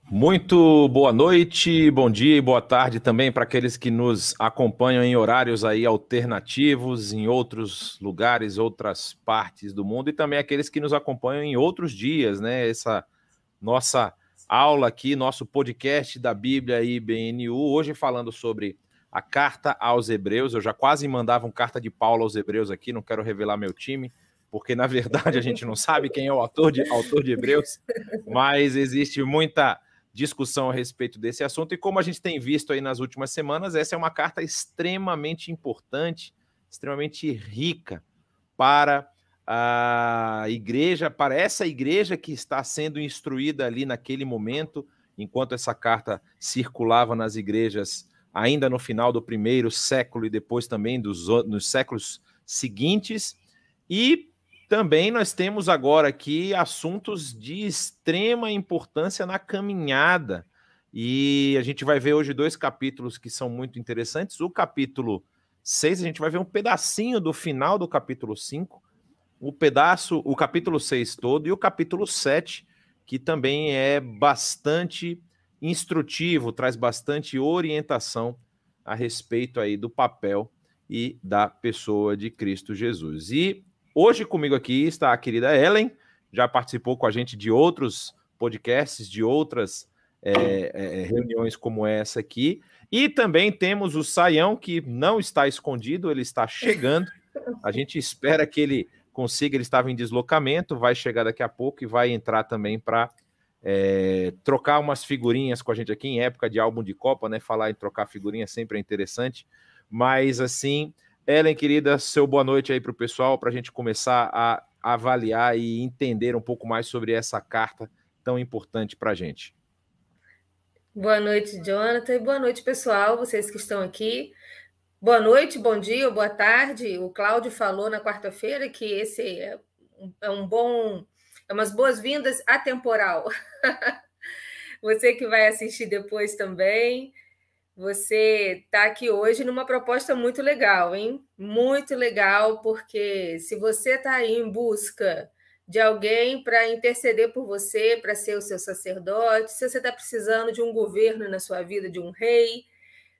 Muito boa noite, bom dia e boa tarde também para aqueles que nos acompanham em horários aí alternativos, em outros lugares, outras partes do mundo, e também aqueles que nos acompanham em outros dias, né? Essa nossa aula aqui, nosso podcast da Bíblia IBNU, hoje falando sobre a carta aos Hebreus. Eu já quase mandava um carta de Paulo aos Hebreus aqui, não quero revelar meu time, porque na verdade a gente não sabe quem é o autor de Hebreus, mas existe muita discussão a respeito desse assunto, e como a gente tem visto aí nas últimas semanas, essa é uma carta extremamente importante, extremamente rica para a igreja, para essa igreja que está sendo instruída ali naquele momento, enquanto essa carta circulava nas igrejas ainda no final do primeiro século e depois também nos séculos seguintes. E também nós temos agora aqui assuntos de extrema importância na caminhada, e a gente vai ver hoje dois capítulos que são muito interessantes. O capítulo 6, a gente vai ver um pedacinho do final do capítulo 5, o capítulo 6 todo, e o capítulo 7, que também é bastante instrutivo, traz bastante orientação a respeito aí do papel e da pessoa de Cristo Jesus. E hoje comigo aqui está a querida Ellen, já participou com a gente de outros podcasts, de outras reuniões como essa aqui. E também temos o Saião, que não está escondido, ele está chegando. A gente espera que ele consiga, ele estava em deslocamento, vai chegar daqui a pouco e vai entrar também para trocar umas figurinhas com a gente aqui em época de álbum de Copa, né? Falar em trocar figurinha sempre é interessante. Mas assim, Ellen, querida, seu boa noite aí para o pessoal, para a gente começar a avaliar e entender um pouco mais sobre essa carta tão importante para a gente. Boa noite, Jonathan, e boa noite, pessoal, vocês que estão aqui. Boa noite, bom dia, boa tarde. O Cláudio falou na quarta-feira que esse é umas boas-vindas atemporal. Você que vai assistir depois também. Você está aqui hoje numa proposta muito legal, hein? Muito legal, porque se você está aí em busca de alguém para interceder por você, para ser o seu sacerdote, se você está precisando de um governo na sua vida, de um rei,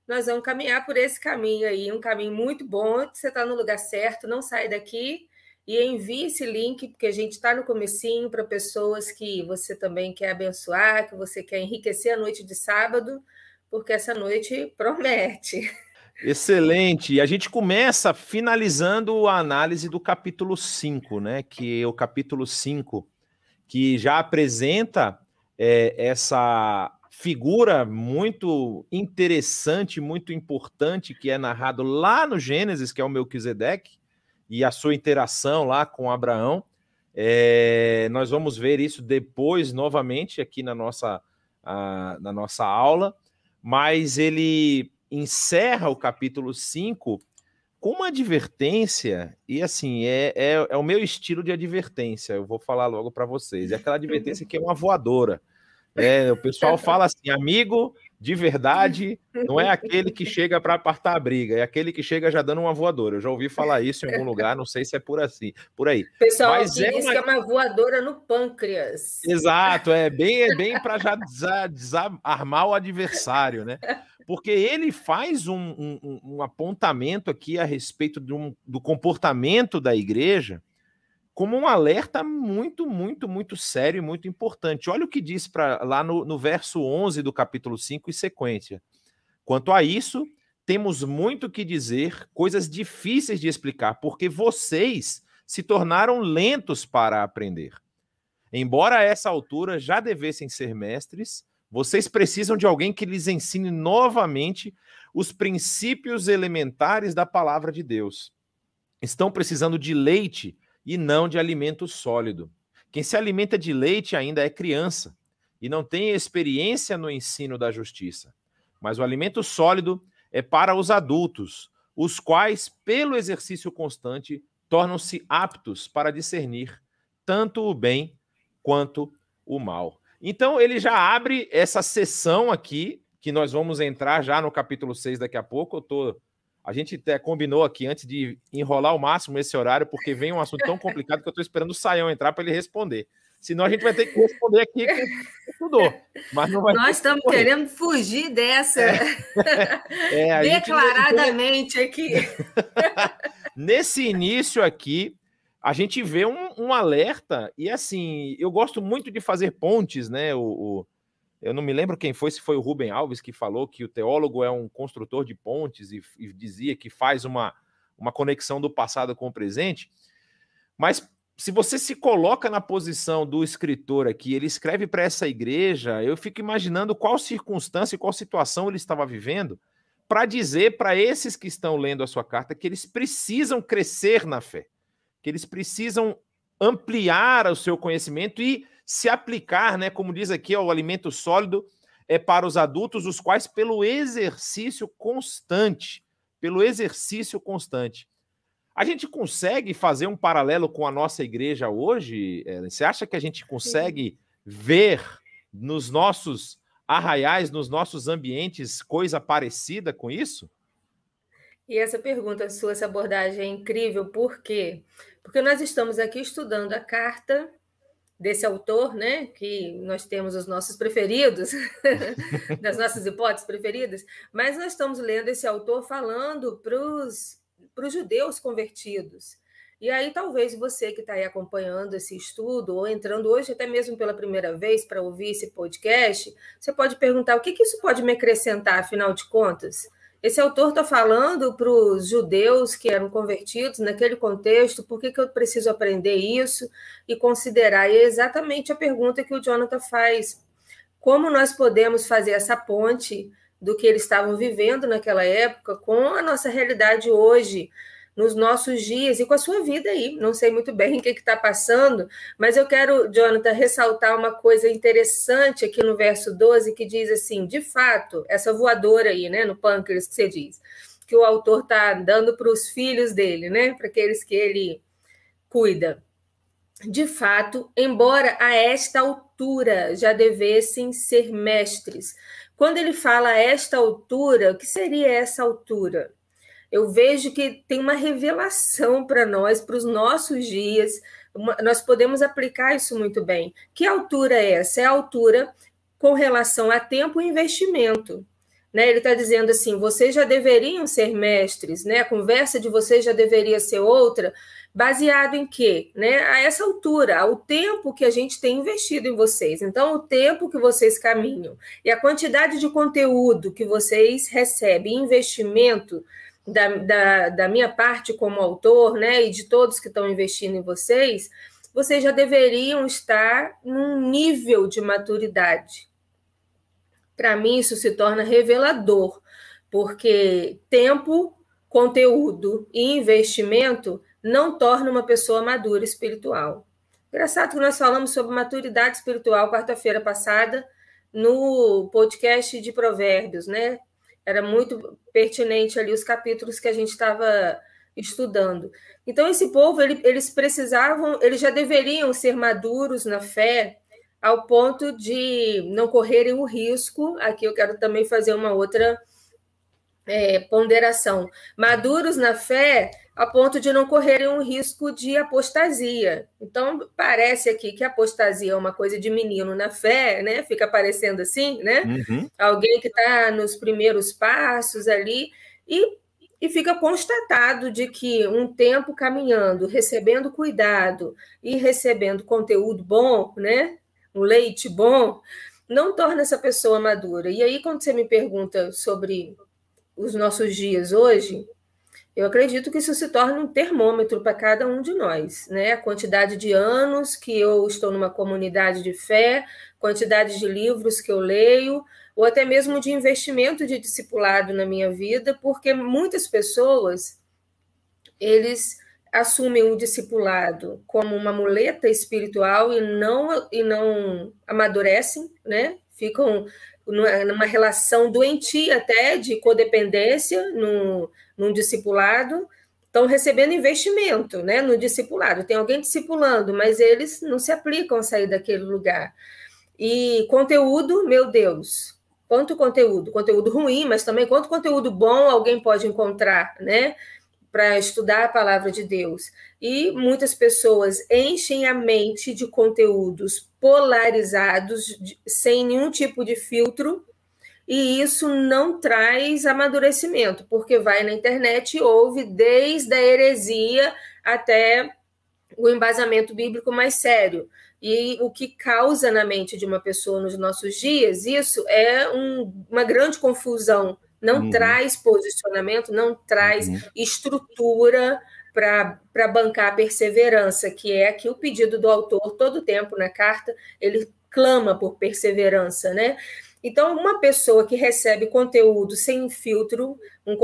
nós vamos caminhar por esse caminho aí, um caminho muito bom. Você está no lugar certo, não sai daqui e envie esse link, porque a gente está no comecinho para pessoas que você também quer abençoar, que você quer enriquecer a noite de sábado, porque essa noite promete. Excelente. E a gente começa finalizando a análise do capítulo 5, né? Que é o capítulo 5, que já apresenta essa figura muito interessante, muito importante, que é narrado lá no Gênesis, que é o Melquisedeque, e a sua interação lá com Abraão. Nós vamos ver isso depois, novamente, aqui na nossa aula, mas ele encerra o capítulo 5 com uma advertência, e assim, é o meu estilo de advertência, eu vou falar logo para vocês, é aquela advertência que é uma voadora. O pessoal fala assim, amigo de verdade não é aquele que chega para apartar a briga, é aquele que chega já dando uma voadora. Eu já ouvi falar isso em algum lugar, não sei se é por aí. O pessoal aqui diz que é uma voadora no pâncreas. Exato, é bem para já desarmar o adversário, né? Porque ele faz um apontamento aqui a respeito do comportamento da igreja como um alerta muito, muito, muito sério e muito importante. Olha o que diz lá no verso 11 do capítulo 5 e sequência. Quanto a isso, temos muito que dizer, coisas difíceis de explicar, porque vocês se tornaram lentos para aprender. Embora a essa altura já devessem ser mestres, vocês precisam de alguém que lhes ensine novamente os princípios elementares da palavra de Deus. Estão precisando de leite e não de alimento sólido. Quem se alimenta de leite ainda é criança e não tem experiência no ensino da justiça. Mas o alimento sólido é para os adultos, os quais, pelo exercício constante, tornam-se aptos para discernir tanto o bem quanto o mal. Então, ele já abre essa sessão aqui, que nós vamos entrar já no capítulo 6 daqui a pouco. A gente até combinou aqui antes de enrolar ao máximo esse horário, porque vem um assunto tão complicado que eu estou esperando o Saião entrar para ele responder. senão a gente vai ter que responder aqui quem estudou. Mas não vai Nós estamos querendo fugir dessa declaradamente aqui. Nesse início aqui, a gente vê um alerta, e assim, eu gosto muito de fazer pontes, né? Eu não me lembro quem foi, se foi o Rubem Alves que falou que o teólogo é um construtor de pontes e dizia que faz uma conexão do passado com o presente. Mas se você se coloca na posição do escritor aqui, ele escreve para essa igreja, eu fico imaginando qual circunstância e qual situação ele estava vivendo para dizer para esses que estão lendo a sua carta que eles precisam crescer na fé, que eles precisam ampliar o seu conhecimento e se aplicar, né, como diz aqui, ao alimento sólido para os adultos, os quais pelo exercício constante, a gente consegue fazer um paralelo com a nossa igreja hoje, Ellen? Você acha que a gente consegue ver nos nossos arraiais, nos nossos ambientes, coisa parecida com isso? E essa pergunta sua, essa abordagem é incrível, por quê? Porque nós estamos aqui estudando a carta desse autor, né, que nós temos os nossos preferidos, das nossas hipóteses preferidas, mas nós estamos lendo esse autor falando para os judeus convertidos. E aí, talvez você que está aí acompanhando esse estudo, ou entrando hoje até mesmo pela primeira vez para ouvir esse podcast, você pode perguntar o que isso pode me acrescentar, afinal de contas? Esse autor está falando para os judeus que eram convertidos naquele contexto, por que eu preciso aprender isso e considerar? E é exatamente a pergunta que o Jonathan faz. Como nós podemos fazer essa ponte do que eles estavam vivendo naquela época com a nossa realidade hoje, nos nossos dias e com a sua vida aí? Não sei muito bem o que está passando, mas eu quero, Jonathan, ressaltar uma coisa interessante aqui no verso 12, que diz assim, de fato, essa voadora aí, né, no pâncreas que você diz, que o autor está dando para os filhos dele, né, para aqueles que ele cuida. De fato, embora a esta altura já devessem ser mestres. Quando ele fala a esta altura, o que seria essa altura? Eu vejo que tem uma revelação para nós, para os nossos dias, nós podemos aplicar isso muito bem. Que altura é essa? É a altura com relação a tempo e investimento. Né? Ele está dizendo assim, vocês já deveriam ser mestres, né? A conversa de vocês já deveria ser outra, baseado em quê? Né? A essa altura, o tempo que a gente tem investido em vocês. Então, o tempo que vocês caminham e a quantidade de conteúdo que vocês recebem, investimento da minha parte como autor, né, e de todos que estão investindo em vocês, vocês já deveriam estar num nível de maturidade. Para mim, isso se torna revelador, porque tempo, conteúdo e investimento não torna uma pessoa madura espiritual. Engraçado que nós falamos sobre maturidade espiritual quarta-feira passada no podcast de Provérbios, né? Era muito pertinente ali os capítulos que a gente estava estudando. Então, esse povo, eles precisavam, eles já deveriam ser maduros na fé, ao ponto de não correrem o risco. Aqui eu quero também fazer uma outra ponderação. Maduros na fé, a ponto de não correrem um risco de apostasia. Então, parece aqui que a apostasia é uma coisa de menino na fé, né? Fica parecendo assim, né? Uhum. Alguém que está nos primeiros passos ali, e fica constatado de que um tempo caminhando, recebendo cuidado e recebendo conteúdo bom, né? Um leite bom, não torna essa pessoa madura. E aí, quando você me pergunta sobre os nossos dias hoje, eu acredito que isso se torna um termômetro para cada um de nós, né? A quantidade de anos que eu estou numa comunidade de fé, quantidade de livros que eu leio, ou até mesmo de investimento de discipulado na minha vida, porque muitas pessoas, eles assumem o discipulado como uma muleta espiritual e não amadurecem, né? Ficam numa relação doentia até de codependência num discipulado, estão recebendo investimento, né, no discipulado. Tem alguém discipulando, mas eles não se aplicam a sair daquele lugar. E conteúdo, meu Deus, quanto conteúdo ruim, mas também quanto conteúdo bom alguém pode encontrar, né? para estudar a palavra de Deus. E muitas pessoas enchem a mente de conteúdos polarizados, sem nenhum tipo de filtro, e isso não traz amadurecimento, porque vai na internet e ouve desde a heresia até o embasamento bíblico mais sério. E o que causa na mente de uma pessoa nos nossos dias, isso é uma grande confusão. Não traz posicionamento, não traz estrutura para bancar a perseverança, que é aqui o pedido do autor todo o tempo na carta, ele clama por perseverança, né? Então, uma pessoa que recebe conteúdo sem filtro, o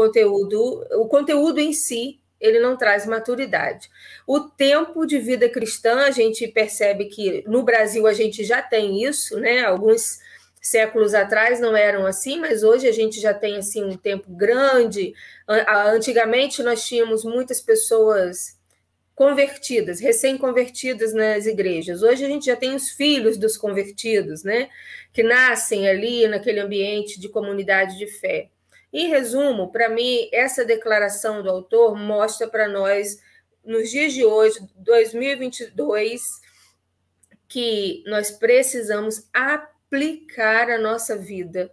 conteúdo em si, ele não traz maturidade. O tempo de vida cristã, a gente percebe que no Brasil a gente já tem isso, né? Alguns séculos atrás não eram assim, mas hoje a gente já tem assim um tempo grande. Antigamente nós tínhamos muitas pessoas convertidas, recém-convertidas nas igrejas. Hoje a gente já tem os filhos dos convertidos, né? Que nascem ali naquele ambiente de comunidade de fé. Em resumo, para mim, essa declaração do autor mostra para nós, nos dias de hoje, 2022, que nós precisamos aplicar a nossa vida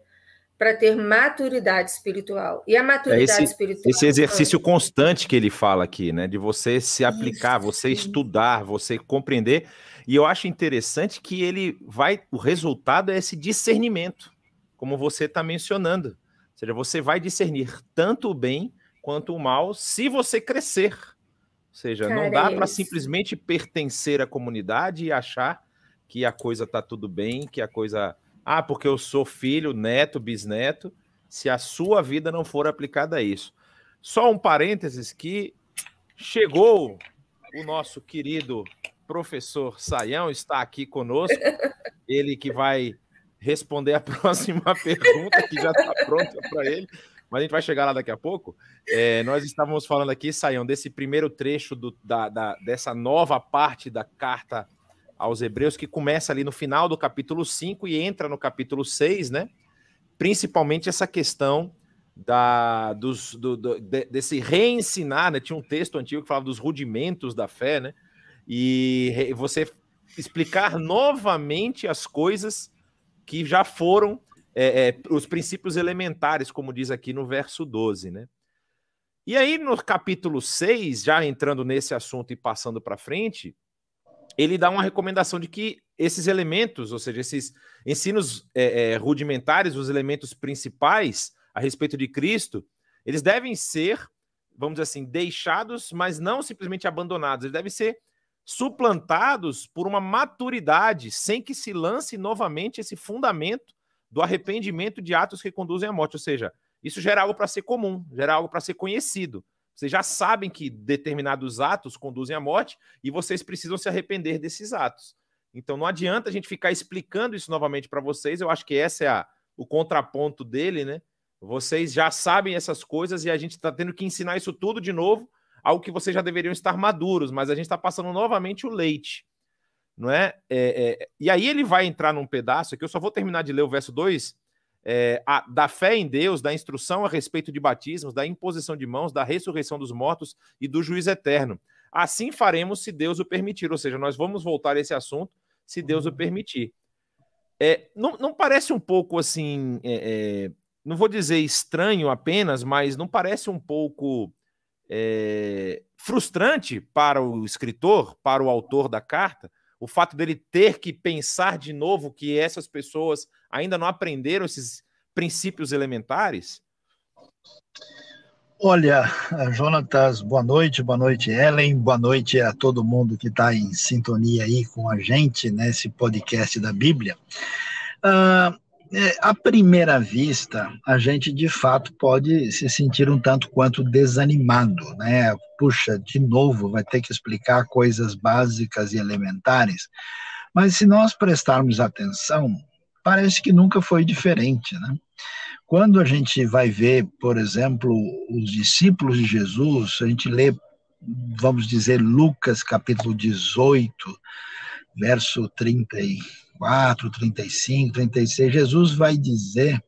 para ter maturidade espiritual. E a maturidade espiritual... Esse exercício constante que ele fala aqui, né? De você se aplicar, você estudar, você compreender. E eu acho interessante que o resultado é esse discernimento, como você está mencionando. Ou seja, você vai discernir tanto o bem quanto o mal se você crescer. Ou seja, não dá para simplesmente pertencer à comunidade e achar que a coisa está tudo bem, que a coisa... porque eu sou filho, neto, bisneto, se a sua vida não for aplicada a isso. Só um parênteses que chegou o nosso querido professor Saião, está aqui conosco, ele que vai responder a próxima pergunta, que já está pronta para ele, mas a gente vai chegar lá daqui a pouco. Nós estávamos falando aqui, Saião, desse primeiro trecho dessa nova parte da carta aos Hebreus, que começa ali no final do capítulo 5 e entra no capítulo 6, né? Principalmente essa questão desse reensinar, né? Tinha um texto antigo que falava dos rudimentos da fé, né? E você explicar novamente as coisas que já foram os princípios elementares, como diz aqui no verso 12, né? E aí, no capítulo 6, já entrando nesse assunto e passando para frente, ele dá uma recomendação de que esses elementos, ou seja, esses ensinos rudimentares, os elementos principais a respeito de Cristo, eles devem ser, vamos dizer assim, deixados, mas não simplesmente abandonados. Eles devem ser suplantados por uma maturidade, sem que se lance novamente esse fundamento do arrependimento de atos que conduzem à morte. Ou seja, isso gera algo para ser comum, gera algo para ser conhecido. Vocês já sabem que determinados atos conduzem à morte e vocês precisam se arrepender desses atos. Então não adianta a gente ficar explicando isso novamente para vocês. Eu acho que esse é o contraponto dele, né? Vocês já sabem essas coisas e a gente está tendo que ensinar isso tudo de novo, algo que vocês já deveriam estar maduros, mas a gente está passando novamente o leite, não é? E aí ele vai entrar num pedaço aqui, eu só vou terminar de ler o verso 2, da fé em Deus, da instrução a respeito de batismos, da imposição de mãos, da ressurreição dos mortos e do juízo eterno. Assim faremos se Deus o permitir, ou seja, nós vamos voltar a esse assunto se Deus o permitir. Não parece um pouco assim, não vou dizer estranho apenas, mas não parece um pouco frustrante para o escritor, para o autor da carta, o fato dele ter que pensar de novo que essas pessoas ainda não aprenderam esses princípios elementares? Olha, Jonatas, boa noite, Ellen, boa noite a todo mundo que está em sintonia aí com a gente nesse podcast da Bíblia. À primeira vista, a gente de fato pode se sentir um tanto quanto desanimado, né? Puxa, de novo, vai ter que explicar coisas básicas e elementares. Mas se nós prestarmos atenção, parece que nunca foi diferente, né? Quando a gente vai ver, por exemplo, os discípulos de Jesus, a gente lê, vamos dizer, Lucas capítulo 18, verso 34, 35, 36, Jesus vai dizer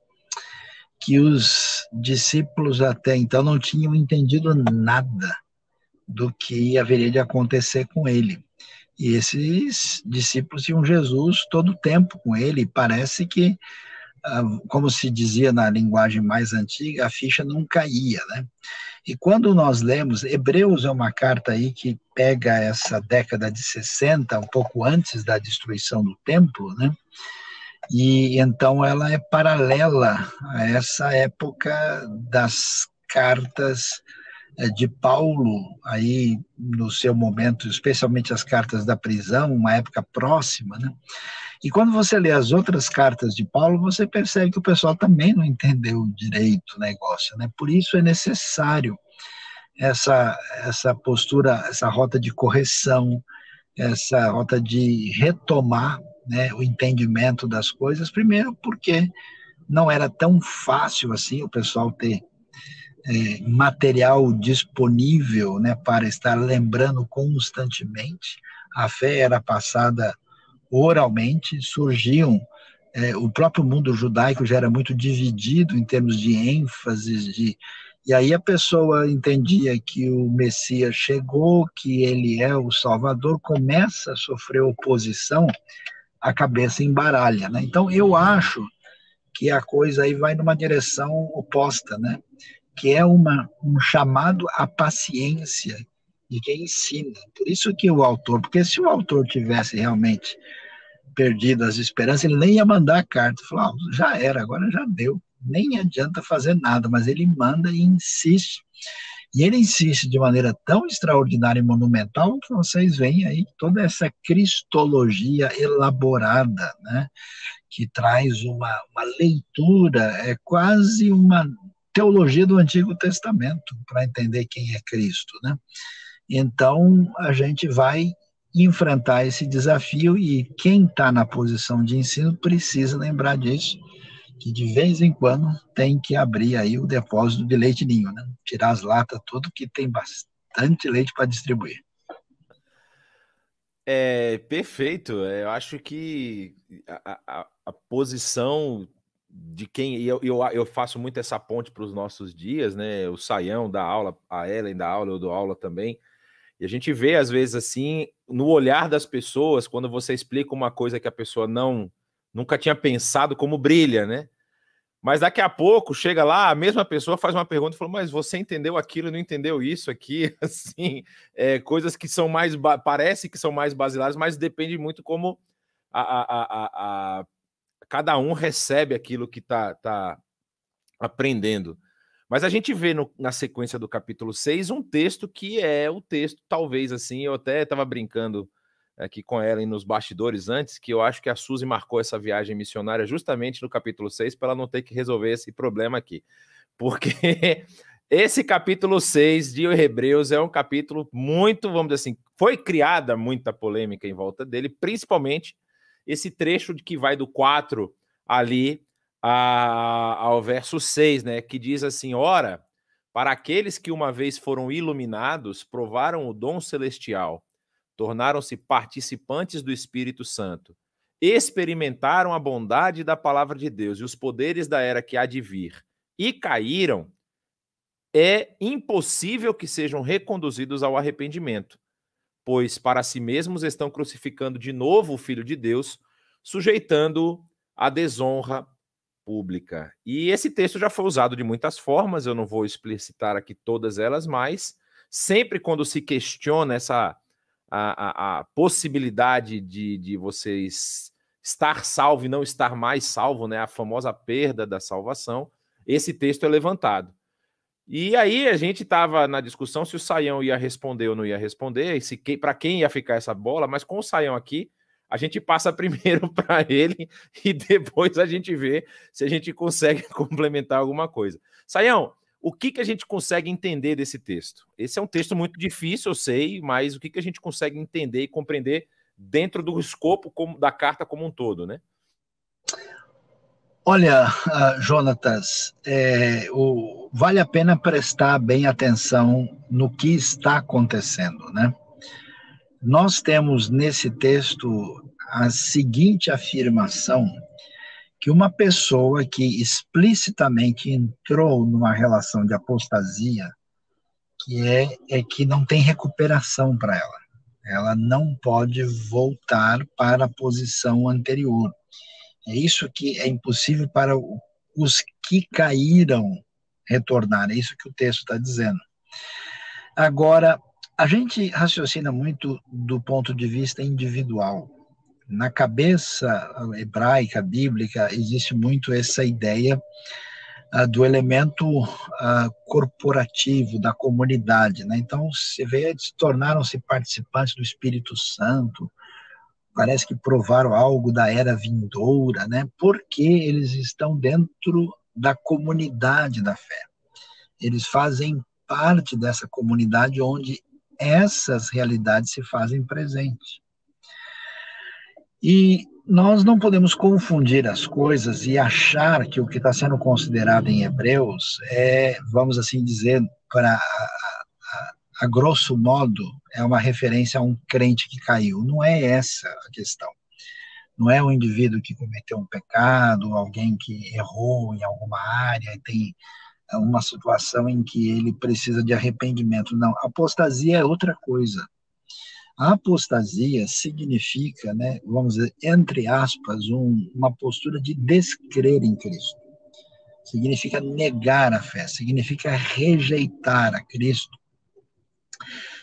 que os discípulos até então não tinham entendido nada do que haveria de acontecer com ele. E esses discípulos tinham Jesus todo o tempo com ele, e parece que, como se dizia na linguagem mais antiga, a ficha não caía, né? E quando nós lemos, Hebreus é uma carta aí que pega essa década de 60, um pouco antes da destruição do templo, né? E então ela é paralela a essa época das cartas de Paulo, aí no seu momento, especialmente as cartas da prisão, uma época próxima, né? E quando você lê as outras cartas de Paulo, você percebe que o pessoal também não entendeu direito o negócio, né? Por isso é necessário essa postura, essa rota de correção, essa rota de retomar, né, o entendimento das coisas, primeiro porque não era tão fácil assim o pessoal ter material disponível, né, para estar lembrando constantemente. A fé era passada oralmente, surgiam, o próprio mundo judaico já era muito dividido em termos de ênfases, e aí a pessoa entendia que o Messias chegou, que ele é o Salvador, começa a sofrer oposição, a cabeça embaralha, né? Então eu acho que a coisa aí vai numa direção oposta, né? Que é um chamado à paciência de quem ensina. Por isso que o autor, porque se o autor tivesse realmente perdido as esperanças, ele nem ia mandar a carta, falar, já era, agora já deu, nem adianta fazer nada, mas ele manda e insiste. E ele insiste de maneira tão extraordinária e monumental que vocês veem aí toda essa cristologia elaborada, né? Que traz uma leitura, é quase uma teologia do Antigo Testamento, para entender quem é Cristo, né? Então, a gente vai enfrentar esse desafio e quem está na posição de ensino precisa lembrar disso, que de vez em quando tem que abrir aí o depósito de leite ninho, né? Tirar as latas, tudo que tem bastante leite para distribuir. Perfeito. Eu acho que a posição de quem... Eu faço muito essa ponte para os nossos dias, né? O Saião dá aula, a Ellen dá aula, eu dou aula também. E a gente vê, às vezes, assim, no olhar das pessoas, quando você explica uma coisa que a pessoa nunca tinha pensado, como brilha, né? Mas daqui a pouco, chega lá, a mesma pessoa faz uma pergunta e fala, mas você entendeu aquilo e não entendeu isso aqui? Assim, coisas que são mais, parece que são mais basilares, mas depende muito como cada um recebe aquilo que está aprendendo. Mas a gente vê na sequência do capítulo 6 um texto que é o texto, talvez assim, eu até estava brincando aqui com ela nos bastidores antes, que eu acho que a Suzy marcou essa viagem missionária justamente no capítulo 6 para ela não ter que resolver esse problema aqui. Porque esse capítulo 6 de Hebreus é um capítulo muito, vamos dizer assim, foi criada muita polêmica em volta dele, principalmente esse trecho que vai do 4 ali ao verso 6, né, que diz assim, ora, para aqueles que uma vez foram iluminados, provaram o dom celestial, tornaram-se participantes do Espírito Santo, experimentaram a bondade da palavra de Deus e os poderes da era que há de vir, e caíram, é impossível que sejam reconduzidos ao arrependimento, pois para si mesmos estão crucificando de novo o Filho de Deus, sujeitando-o à desonra pública. E esse texto já foi usado de muitas formas, eu não vou explicitar aqui todas elas, mas sempre quando se questiona a possibilidade de vocês estar salvo e não estar mais salvo, né, a famosa perda da salvação, esse texto é levantado. E aí a gente estava na discussão se o Saião ia responder ou não ia responder, e para quem ia ficar essa bola, mas com o Saião aqui, a gente passa primeiro para ele e depois a gente vê se a gente consegue complementar alguma coisa. Saião, o que a gente consegue entender desse texto? Esse é um texto muito difícil, eu sei, mas o que a gente consegue entender e compreender dentro do escopo da carta como um todo, né? Olha, Jonatas, vale a pena prestar bem atenção no que está acontecendo, né? Nós temos nesse texto a seguinte afirmação, que uma pessoa que explicitamente entrou numa relação de apostasia, que não tem recuperação para ela. Ela não pode voltar para a posição anterior. É isso que é impossível para os que caíram retornar. É isso que o texto está dizendo. Agora, a gente raciocina muito do ponto de vista individual. Na cabeça hebraica, bíblica, existe muito essa ideia do elemento corporativo, da comunidade, né? Então, se vê, tornaram-se participantes do Espírito Santo, parece que provaram algo da era vindoura, né? Porque eles estão dentro da comunidade da fé. Eles fazem parte dessa comunidade onde essas realidades se fazem presentes. E nós não podemos confundir as coisas e achar que o que está sendo considerado em Hebreus é, vamos assim dizer, a grosso modo, é uma referência a um crente que caiu. Não é essa a questão. Não é um indivíduo que cometeu um pecado, alguém que errou em alguma área e tem uma situação em que ele precisa de arrependimento. Não, apostasia é outra coisa. A apostasia significa, né, vamos dizer, entre aspas, uma postura de descrer em Cristo. Significa negar a fé, significa rejeitar a Cristo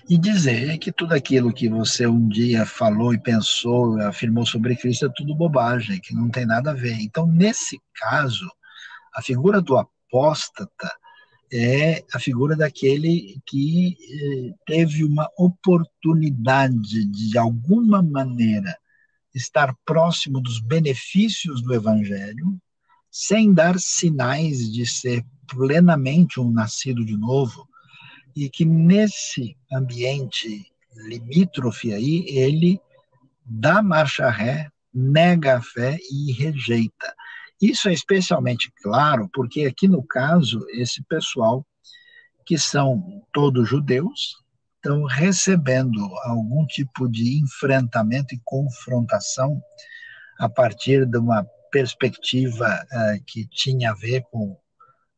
e dizer que tudo aquilo que você um dia falou e pensou, afirmou sobre Cristo é tudo bobagem, que não tem nada a ver. Então, nesse caso, a figura do apóstata é a figura daquele que teve uma oportunidade de alguma maneira, estar próximo dos benefícios do Evangelho, sem dar sinais de ser plenamente um nascido de novo, e que nesse ambiente limítrofe aí, ele dá marcha ré, nega a fé e rejeita. Isso é especialmente claro porque aqui no caso, esse pessoal, que são todos judeus, estão recebendo algum tipo de enfrentamento e confrontação a partir de uma perspectiva que tinha a ver com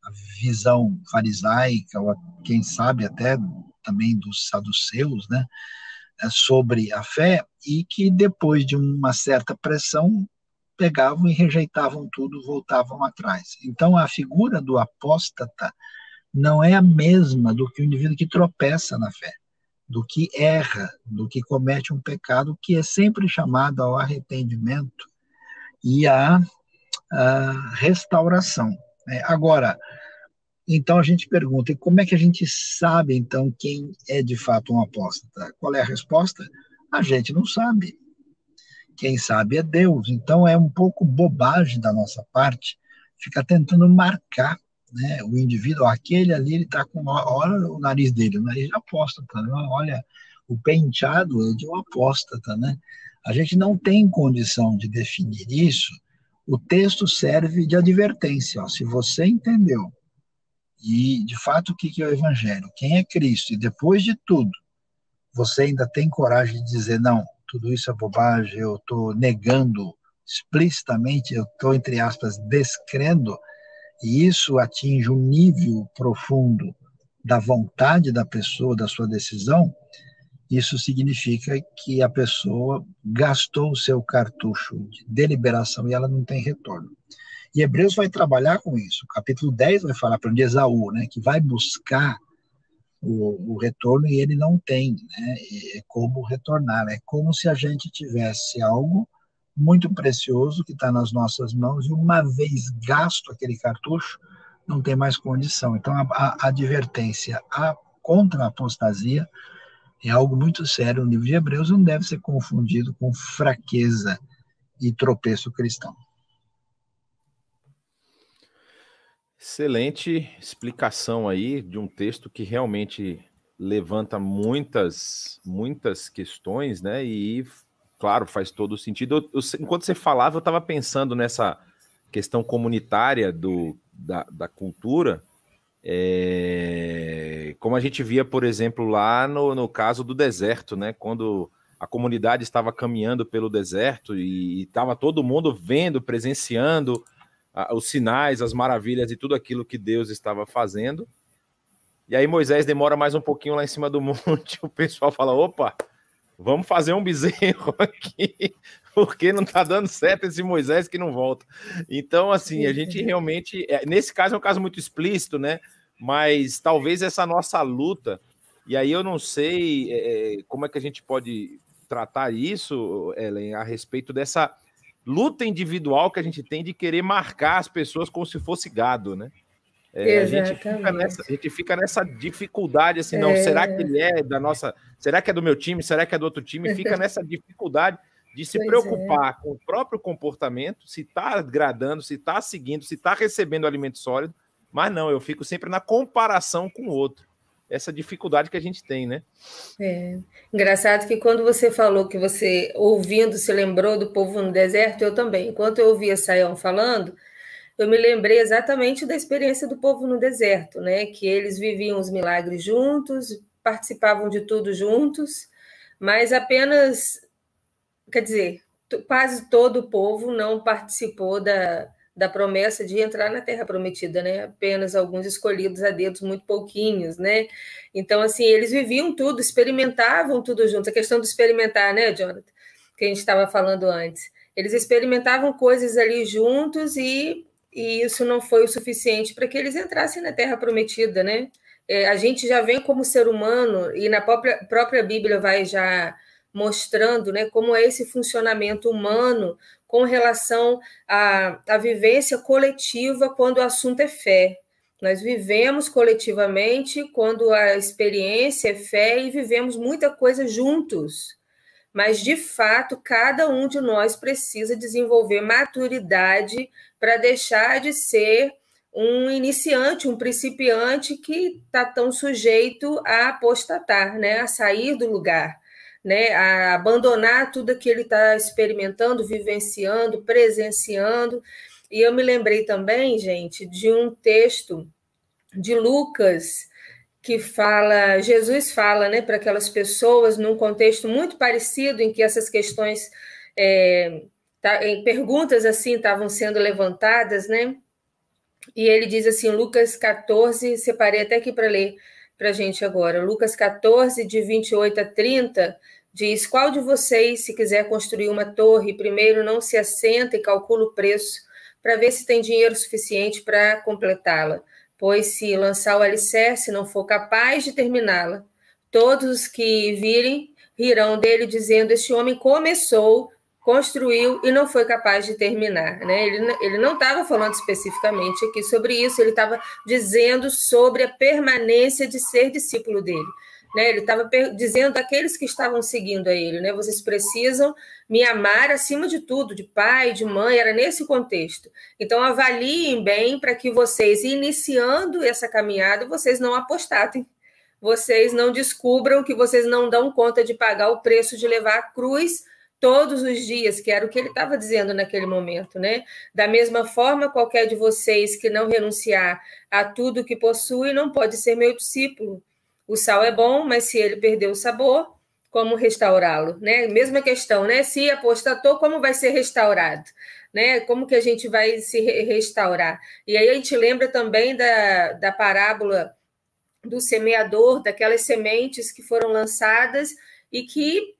a visão farisaica, ou quem sabe até também dos saduceus, né, sobre a fé, e que depois de uma certa pressão pegavam e rejeitavam tudo, voltavam atrás. Então, a figura do apóstata não é a mesma do que o indivíduo que tropeça na fé, do que erra, do que comete um pecado, que é sempre chamado ao arrependimento e à restauração. Agora, então a gente pergunta, e como é que a gente sabe, então, quem é de fato um apóstata? Qual é a resposta? A gente não sabe. Quem sabe é Deus. Então é um pouco bobagem da nossa parte ficar tentando marcar, né, o indivíduo. Aquele ali, ele está com, olha o nariz dele, o nariz de apóstata, né? Olha, o penteado é de um apóstata, né? A gente não tem condição de definir isso. O texto serve de advertência. Ó, se você entendeu, e de fato o que é o Evangelho, quem é Cristo, e depois de tudo, você ainda tem coragem de dizer, não, tudo isso é bobagem, eu estou negando explicitamente, eu estou, entre aspas, descrendo, e isso atinge um nível profundo da vontade da pessoa, da sua decisão, isso significa que a pessoa gastou o seu cartucho de deliberação e ela não tem retorno. E Hebreus vai trabalhar com isso. O capítulo 10 vai falar para Esaú, né, que vai buscar o retorno e ele não tem, né, como retornar. É como se a gente tivesse algo muito precioso que está nas nossas mãos e uma vez gasto aquele cartucho, não tem mais condição. Então a advertência contra a apostasia é algo muito sério no livro de Hebreus, não deve ser confundido com fraqueza e tropeço cristão. Excelente explicação aí de um texto que realmente levanta muitas questões, né? E, claro, faz todo sentido. Enquanto você falava, eu estava pensando nessa questão comunitária da cultura, como a gente via, por exemplo, lá no caso do deserto, né? Quando a comunidade estava caminhando pelo deserto e estava todo mundo vendo, presenciando os sinais, as maravilhas e tudo aquilo que Deus estava fazendo. E aí Moisés demora mais um pouquinho lá em cima do monte, o pessoal fala, opa, vamos fazer um bezerro aqui, porque não está dando certo esse Moisés que não volta. Então, assim, a gente realmente... Nesse caso é um caso muito explícito, né? Mas talvez essa nossa luta, e aí eu não sei como é que a gente pode tratar isso, Ellen, a respeito dessa luta individual que a gente tem de querer marcar as pessoas como se fosse gado, né? A gente fica nessa dificuldade, assim, não, será que ele é da nossa... Será que é do meu time? Será que é do outro time? Fica nessa dificuldade de se preocupar com o próprio comportamento, se está agradando, se está seguindo, se está recebendo alimento sólido, mas não, eu fico sempre na comparação com o outro. Essa dificuldade que a gente tem, né? Engraçado que quando você falou que você, ouvindo, se lembrou do povo no deserto, eu também. Enquanto eu ouvia Sayão falando, eu me lembrei exatamente da experiência do povo no deserto, né? Que eles viviam os milagres juntos, participavam de tudo juntos, mas apenas, quer dizer, quase todo o povo não participou da promessa de entrar na Terra Prometida, né? Apenas alguns escolhidos a dedos, muito pouquinhos, né? Então, assim, eles viviam tudo, experimentavam tudo juntos. A questão do experimentar, né, Jonathan? Que a gente estava falando antes. Eles experimentavam coisas ali juntos e isso não foi o suficiente para que eles entrassem na Terra Prometida, né? A gente já vem como ser humano, e na própria Bíblia vai já mostrando, né, como é esse funcionamento humano com relação à vivência coletiva quando o assunto é fé. Nós vivemos coletivamente quando a experiência é fé e vivemos muita coisa juntos. Mas, de fato, cada um de nós precisa desenvolver maturidade para deixar de ser um iniciante, um principiante que está tão sujeito a apostatar, né? A sair do lugar, né? A abandonar tudo que ele está experimentando, vivenciando, presenciando. E eu me lembrei também, gente, de um texto de Lucas, que fala, Jesus fala, né, para aquelas pessoas num contexto muito parecido em que essas questões, perguntas assim estavam sendo levantadas, né? E ele diz assim, Lucas 14, separei até aqui para ler para a gente agora, Lucas 14, de 28 a 30, diz, qual de vocês, se quiser construir uma torre, primeiro não se assenta e calcula o preço para ver se tem dinheiro suficiente para completá-la? Pois se lançar o alicerce não for capaz de terminá-la, todos os que virem rirão dele, dizendo, este homem começou, construiu e não foi capaz de terminar, né? Ele não estava falando especificamente aqui sobre isso, ele estava dizendo sobre a permanência de ser discípulo dele. Né? Ele estava dizendo àqueles que estavam seguindo a ele, né? Vocês precisam me amar acima de tudo, de pai, de mãe, era nesse contexto. Então, avaliem bem para que vocês, iniciando essa caminhada, vocês não apostatem, vocês não descubram que vocês não dão conta de pagar o preço de levar a cruz todos os dias, que era o que ele estava dizendo naquele momento, né? Da mesma forma, qualquer de vocês que não renunciar a tudo que possui não pode ser meu discípulo. O sal é bom, mas se ele perdeu o sabor, como restaurá-lo, né? Mesma questão, né? Se apostatou, como vai ser restaurado, né? Como que a gente vai se restaurar? E aí a gente lembra também da parábola do semeador, daquelas sementes que foram lançadas e que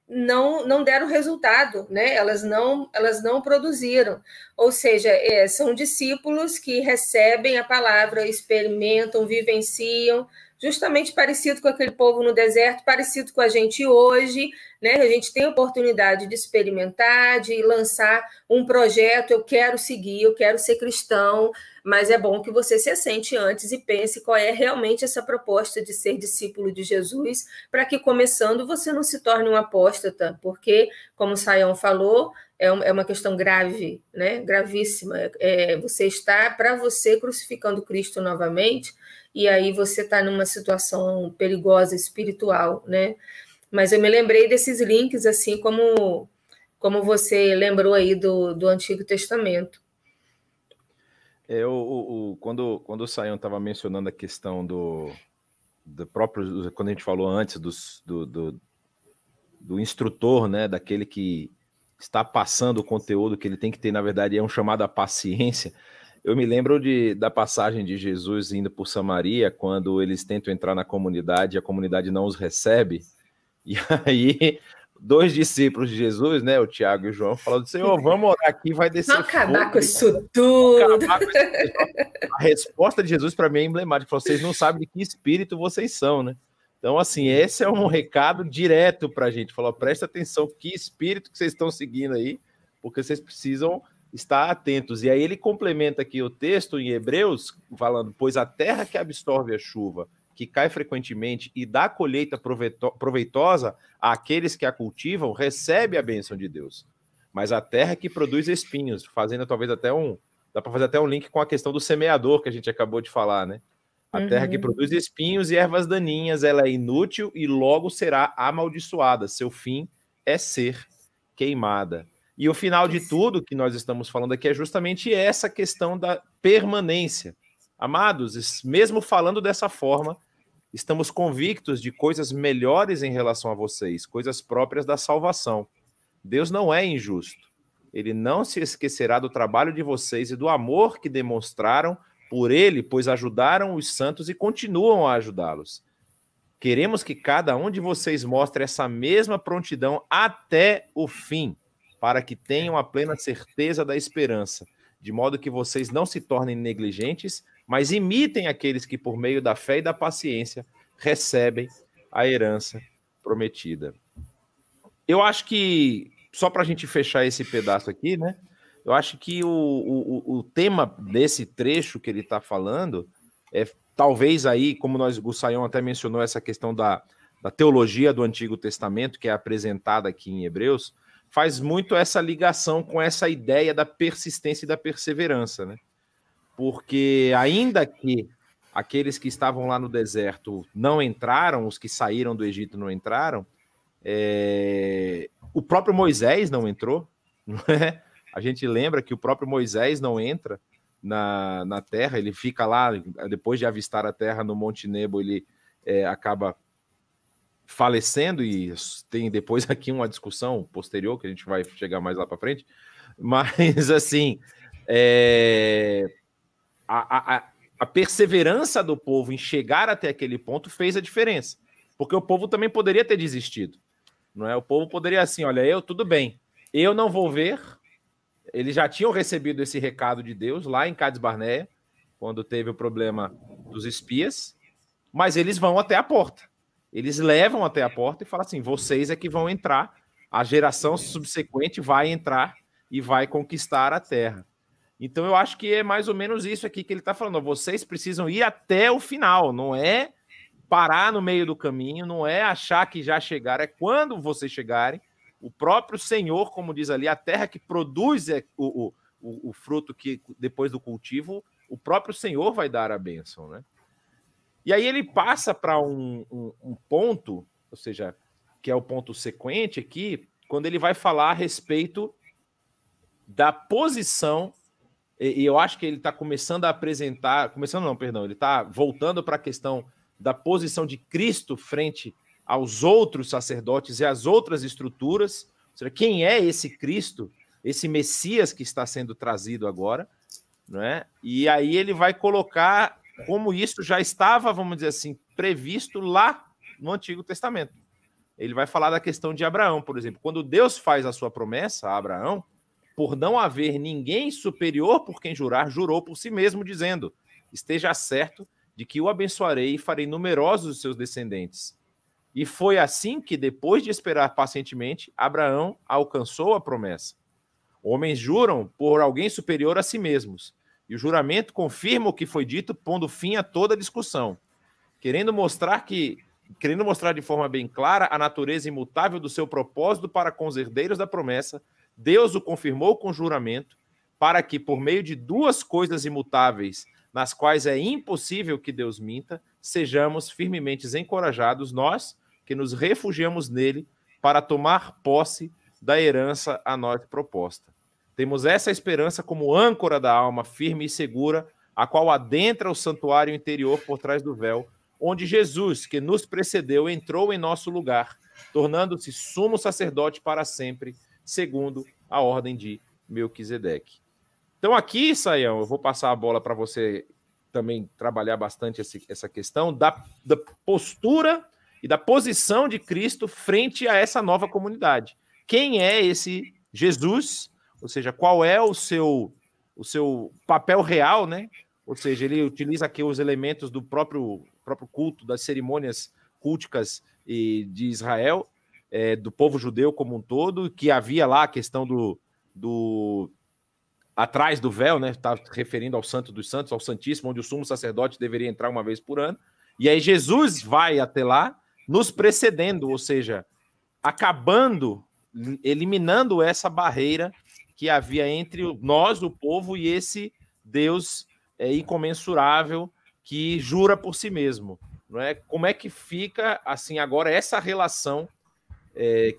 não deram resultado, né? Elas não produziram. Ou seja, são discípulos que recebem a palavra, experimentam, vivenciam, justamente parecido com aquele povo no deserto, parecido com a gente hoje, né? A gente tem a oportunidade de experimentar, de lançar um projeto, eu quero seguir, eu quero ser cristão, mas é bom que você se assente antes e pense qual é realmente essa proposta de ser discípulo de Jesus, para que, começando, você não se torne um apóstata, porque, como o Sayão falou, é uma questão grave, né? Gravíssima. Você está, para você, crucificando Cristo novamente, e aí você está numa situação perigosa espiritual, né? Mas eu me lembrei desses links, assim como você lembrou aí do Antigo Testamento. Quando o Sayão estava mencionando a questão do próprio, quando a gente falou antes do instrutor, né, daquele que está passando o conteúdo que ele tem que ter, na verdade, é um chamado à paciência. Eu me lembro da passagem de Jesus indo por Samaria, quando eles tentam entrar na comunidade e a comunidade não os recebe. E aí, 2 discípulos de Jesus, né, o Tiago e o João, falando: Senhor, vamos orar aqui, vai descer fogo. Vamos acabar fogo, com isso tudo. A resposta de Jesus para mim é emblemática. Vocês não sabem de que espírito vocês são, né? Então, assim, esse é um recado direto para a gente. Falou: presta atenção, que espírito que vocês estão seguindo aí, porque vocês precisam estar atentos. E aí ele complementa aqui o texto em Hebreus, falando: pois a terra que absorve a chuva, que cai frequentemente e dá colheita proveitosa àqueles que a cultivam, recebe a bênção de Deus. Mas a terra que produz espinhos, fazendo talvez até dá para fazer até um link com a questão do semeador que a gente acabou de falar, né? A terra que produz espinhos e ervas daninhas, ela é inútil e logo será amaldiçoada. Seu fim é ser queimada. E o final de tudo que nós estamos falando aqui é justamente essa questão da permanência. Amados, mesmo falando dessa forma, estamos convictos de coisas melhores em relação a vocês, coisas próprias da salvação. Deus não é injusto. Ele não se esquecerá do trabalho de vocês e do amor que demonstraram por ele, pois ajudaram os santos e continuam a ajudá-los. Queremos que cada um de vocês mostre essa mesma prontidão até o fim, para que tenham a plena certeza da esperança, de modo que vocês não se tornem negligentes, mas imitem aqueles que, por meio da fé e da paciência, recebem a herança prometida. Eu acho que, só para a gente fechar esse pedaço aqui, né? Eu acho que o tema desse trecho que ele está falando é talvez aí, como o Sayão até mencionou, essa questão da teologia do Antigo Testamento, que é apresentada aqui em Hebreus, faz muito essa ligação com essa ideia da persistência e da perseverança, né? Porque ainda que aqueles que estavam lá no deserto não entraram, os que saíram do Egito não entraram, o próprio Moisés não entrou, não é? A gente lembra que o próprio Moisés não entra na terra, ele fica lá, depois de avistar a terra no Monte Nebo, ele acaba falecendo, e tem depois aqui uma discussão posterior, que a gente vai chegar mais lá para frente, mas assim, a perseverança do povo em chegar até aquele ponto fez a diferença, porque o povo também poderia ter desistido, não é? O povo poderia assim, olha, tudo bem, eu não vou ver. Eles já tinham recebido esse recado de Deus lá em Cades Barneia, quando teve o problema dos espias, mas eles vão até a porta. Eles levam até a porta e falam assim, vocês é que vão entrar, a geração subsequente vai entrar e vai conquistar a terra. Então eu acho que é mais ou menos isso aqui que ele está falando. Vocês precisam ir até o final, não é parar no meio do caminho, não é achar que já chegaram, é quando vocês chegarem, o próprio Senhor, como diz ali, a terra que produz o fruto que depois do cultivo, o próprio Senhor vai dar a bênção, né? E aí ele passa para um ponto, ou seja, que é o ponto sequente aqui, quando ele vai falar a respeito da posição, e eu acho que ele está começando a apresentar, ele está voltando para a questão da posição de Cristo frente aos outros sacerdotes e às outras estruturas, ou seja, quem é esse Cristo, esse Messias que está sendo trazido agora, não é? E aí ele vai colocar como isso já estava, vamos dizer assim, previsto lá no Antigo Testamento. Ele vai falar da questão de Abraão, por exemplo. Quando Deus faz a sua promessa a Abraão, por não haver ninguém superior por quem jurar, jurou por si mesmo, dizendo, esteja certo de que o abençoarei e farei numerosos os seus descendentes. E foi assim que, depois de esperar pacientemente, Abraão alcançou a promessa. Homens juram por alguém superior a si mesmos, e o juramento confirma o que foi dito, pondo fim a toda discussão, querendo mostrar de forma bem clara a natureza imutável do seu propósito para com os herdeiros da promessa. Deus o confirmou com juramento, para que, por meio de duas coisas imutáveis, nas quais é impossível que Deus minta, sejamos firmemente encorajados, nós que nos refugiamos nele, para tomar posse da herança a nós proposta. Temos essa esperança como âncora da alma firme e segura, a qual adentra o santuário interior por trás do véu, onde Jesus, que nos precedeu, entrou em nosso lugar, tornando-se sumo sacerdote para sempre, segundo a ordem de Melquisedeque. Então aqui, Saião, eu vou passar a bola para você também trabalhar bastante essa questão da postura e da posição de Cristo frente a essa nova comunidade. Quem é esse Jesus? Ou seja, qual é o seu papel real, né? Ou seja, ele utiliza aqui os elementos do próprio culto, das cerimônias culticas de Israel, do povo judeu como um todo, que havia lá a questão do atrás do véu, né? Está referindo ao Santo dos Santos, ao Santíssimo, onde o sumo sacerdote deveria entrar uma vez por ano. E aí Jesus vai até lá, nos precedendo, ou seja, acabando, eliminando essa barreira que havia entre nós, o povo, e esse Deus incomensurável que jura por si mesmo. Não é? Como é que fica, assim, agora essa relação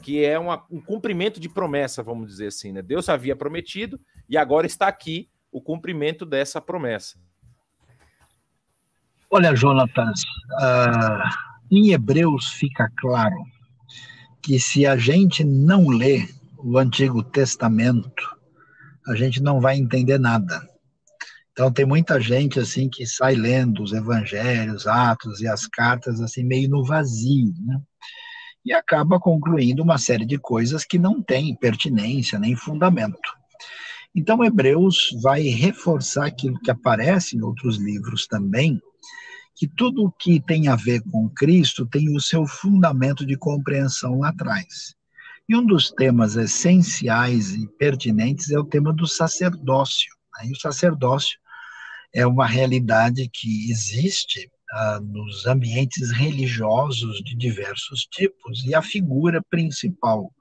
que é um cumprimento de promessa, vamos dizer assim, né? Deus havia prometido e agora está aqui o cumprimento dessa promessa. Olha, Jonatas, em Hebreus fica claro que se a gente não lê o Antigo Testamento, a gente não vai entender nada. Então tem muita gente assim que sai lendo os evangelhos, Atos e as cartas assim meio no vazio, né? E acaba concluindo uma série de coisas que não têm pertinência nem fundamento. Então Hebreus vai reforçar aquilo que aparece em outros livros também, que tudo o que tem a ver com Cristo tem o seu fundamento de compreensão lá atrás. E um dos temas essenciais e pertinentes é o tema do sacerdócio. E o sacerdócio é uma realidade que existe nos ambientes religiosos de diversos tipos, e a figura principal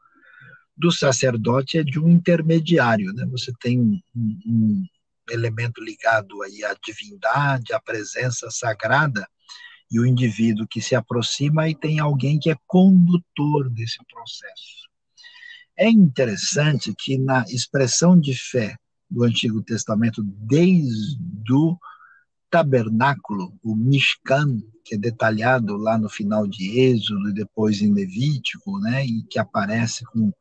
do sacerdote é de um intermediário, né? Você tem um elemento ligado aí à divindade, à presença sagrada, e o indivíduo que se aproxima e tem alguém que é condutor desse processo. É interessante que na expressão de fé do Antigo Testamento, desde o tabernáculo, o Mishkan, que é detalhado lá no final de Êxodo e depois em Levítico, né, e que aparece com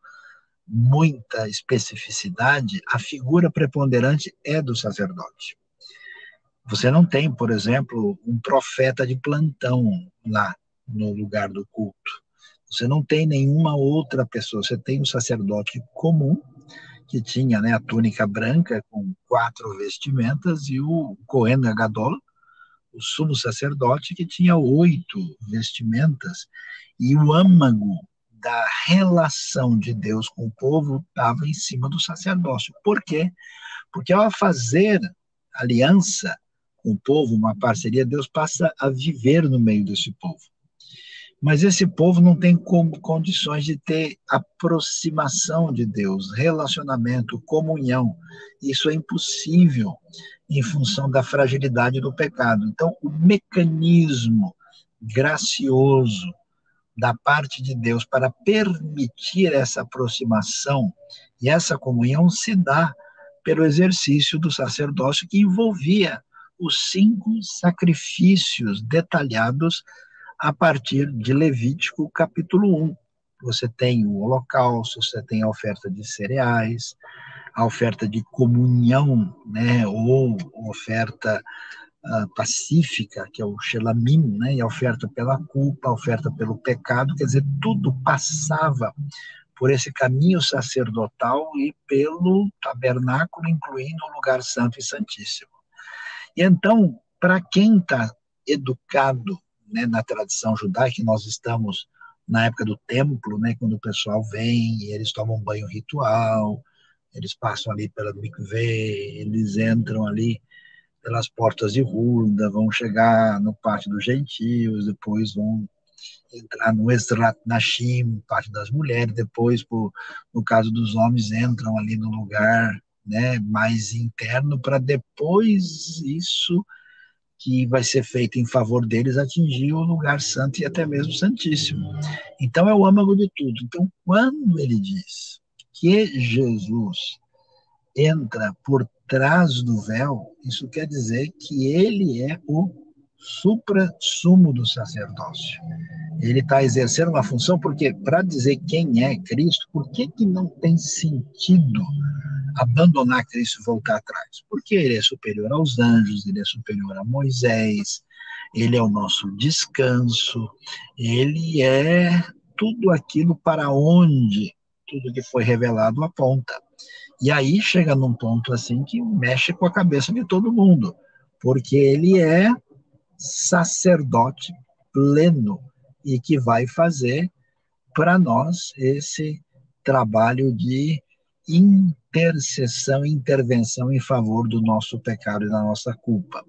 muita especificidade, a figura preponderante é do sacerdote. Você não tem, por exemplo, um profeta de plantão lá no lugar do culto. Você não tem nenhuma outra pessoa. Você tem um sacerdote comum, que tinha, né, a túnica branca com 4 vestimentas, e o Cohen Gadol, o sumo sacerdote, que tinha 8 vestimentas, e o âmago da relação de Deus com o povo estava em cima do sacerdócio. Por quê? Porque ao fazer aliança com o povo, uma parceria, Deus passa a viver no meio desse povo. Mas esse povo não tem condições de ter aproximação de Deus, relacionamento, comunhão. Isso é impossível em função da fragilidade do pecado. Então, o mecanismo gracioso da parte de Deus para permitir essa aproximação e essa comunhão se dá pelo exercício do sacerdócio, que envolvia os 5 sacrifícios detalhados a partir de Levítico, capítulo 1. Você tem o holocausto, você tem a oferta de cereais, a oferta de comunhão, né, ou oferta pacífica, que é o Shelamim, né, e a oferta pela culpa, a oferta pelo pecado, quer dizer, tudo passava por esse caminho sacerdotal e pelo tabernáculo, incluindo o lugar santo e santíssimo. E então, para quem está educado, né, na tradição judaica, nós estamos na época do templo, né, quando o pessoal vem e eles tomam banho ritual, eles passam ali pela mikveh, eles entram ali pelas portas de Hulda, vão chegar no pátio dos gentios, depois vão entrar no Ezrat Nashim, parte das mulheres, depois, no caso dos homens, entram ali no lugar, né, mais interno, para depois isso que vai ser feito em favor deles atingir o lugar santo e até mesmo santíssimo. Então é o âmago de tudo. Então, quando ele diz que Jesus entra por trás do véu, isso quer dizer que ele é o supra-sumo do sacerdócio. Ele está exercendo uma função, porque para dizer quem é Cristo, por que não tem sentido abandonar Cristo e voltar atrás? Porque ele é superior aos anjos, ele é superior a Moisés, ele é o nosso descanso, ele é tudo aquilo para onde tudo que foi revelado aponta. E aí chega num ponto assim que mexe com a cabeça de todo mundo, porque ele é sacerdote pleno e que vai fazer para nós esse trabalho de intercessão, intervenção em favor do nosso pecado e da nossa culpa.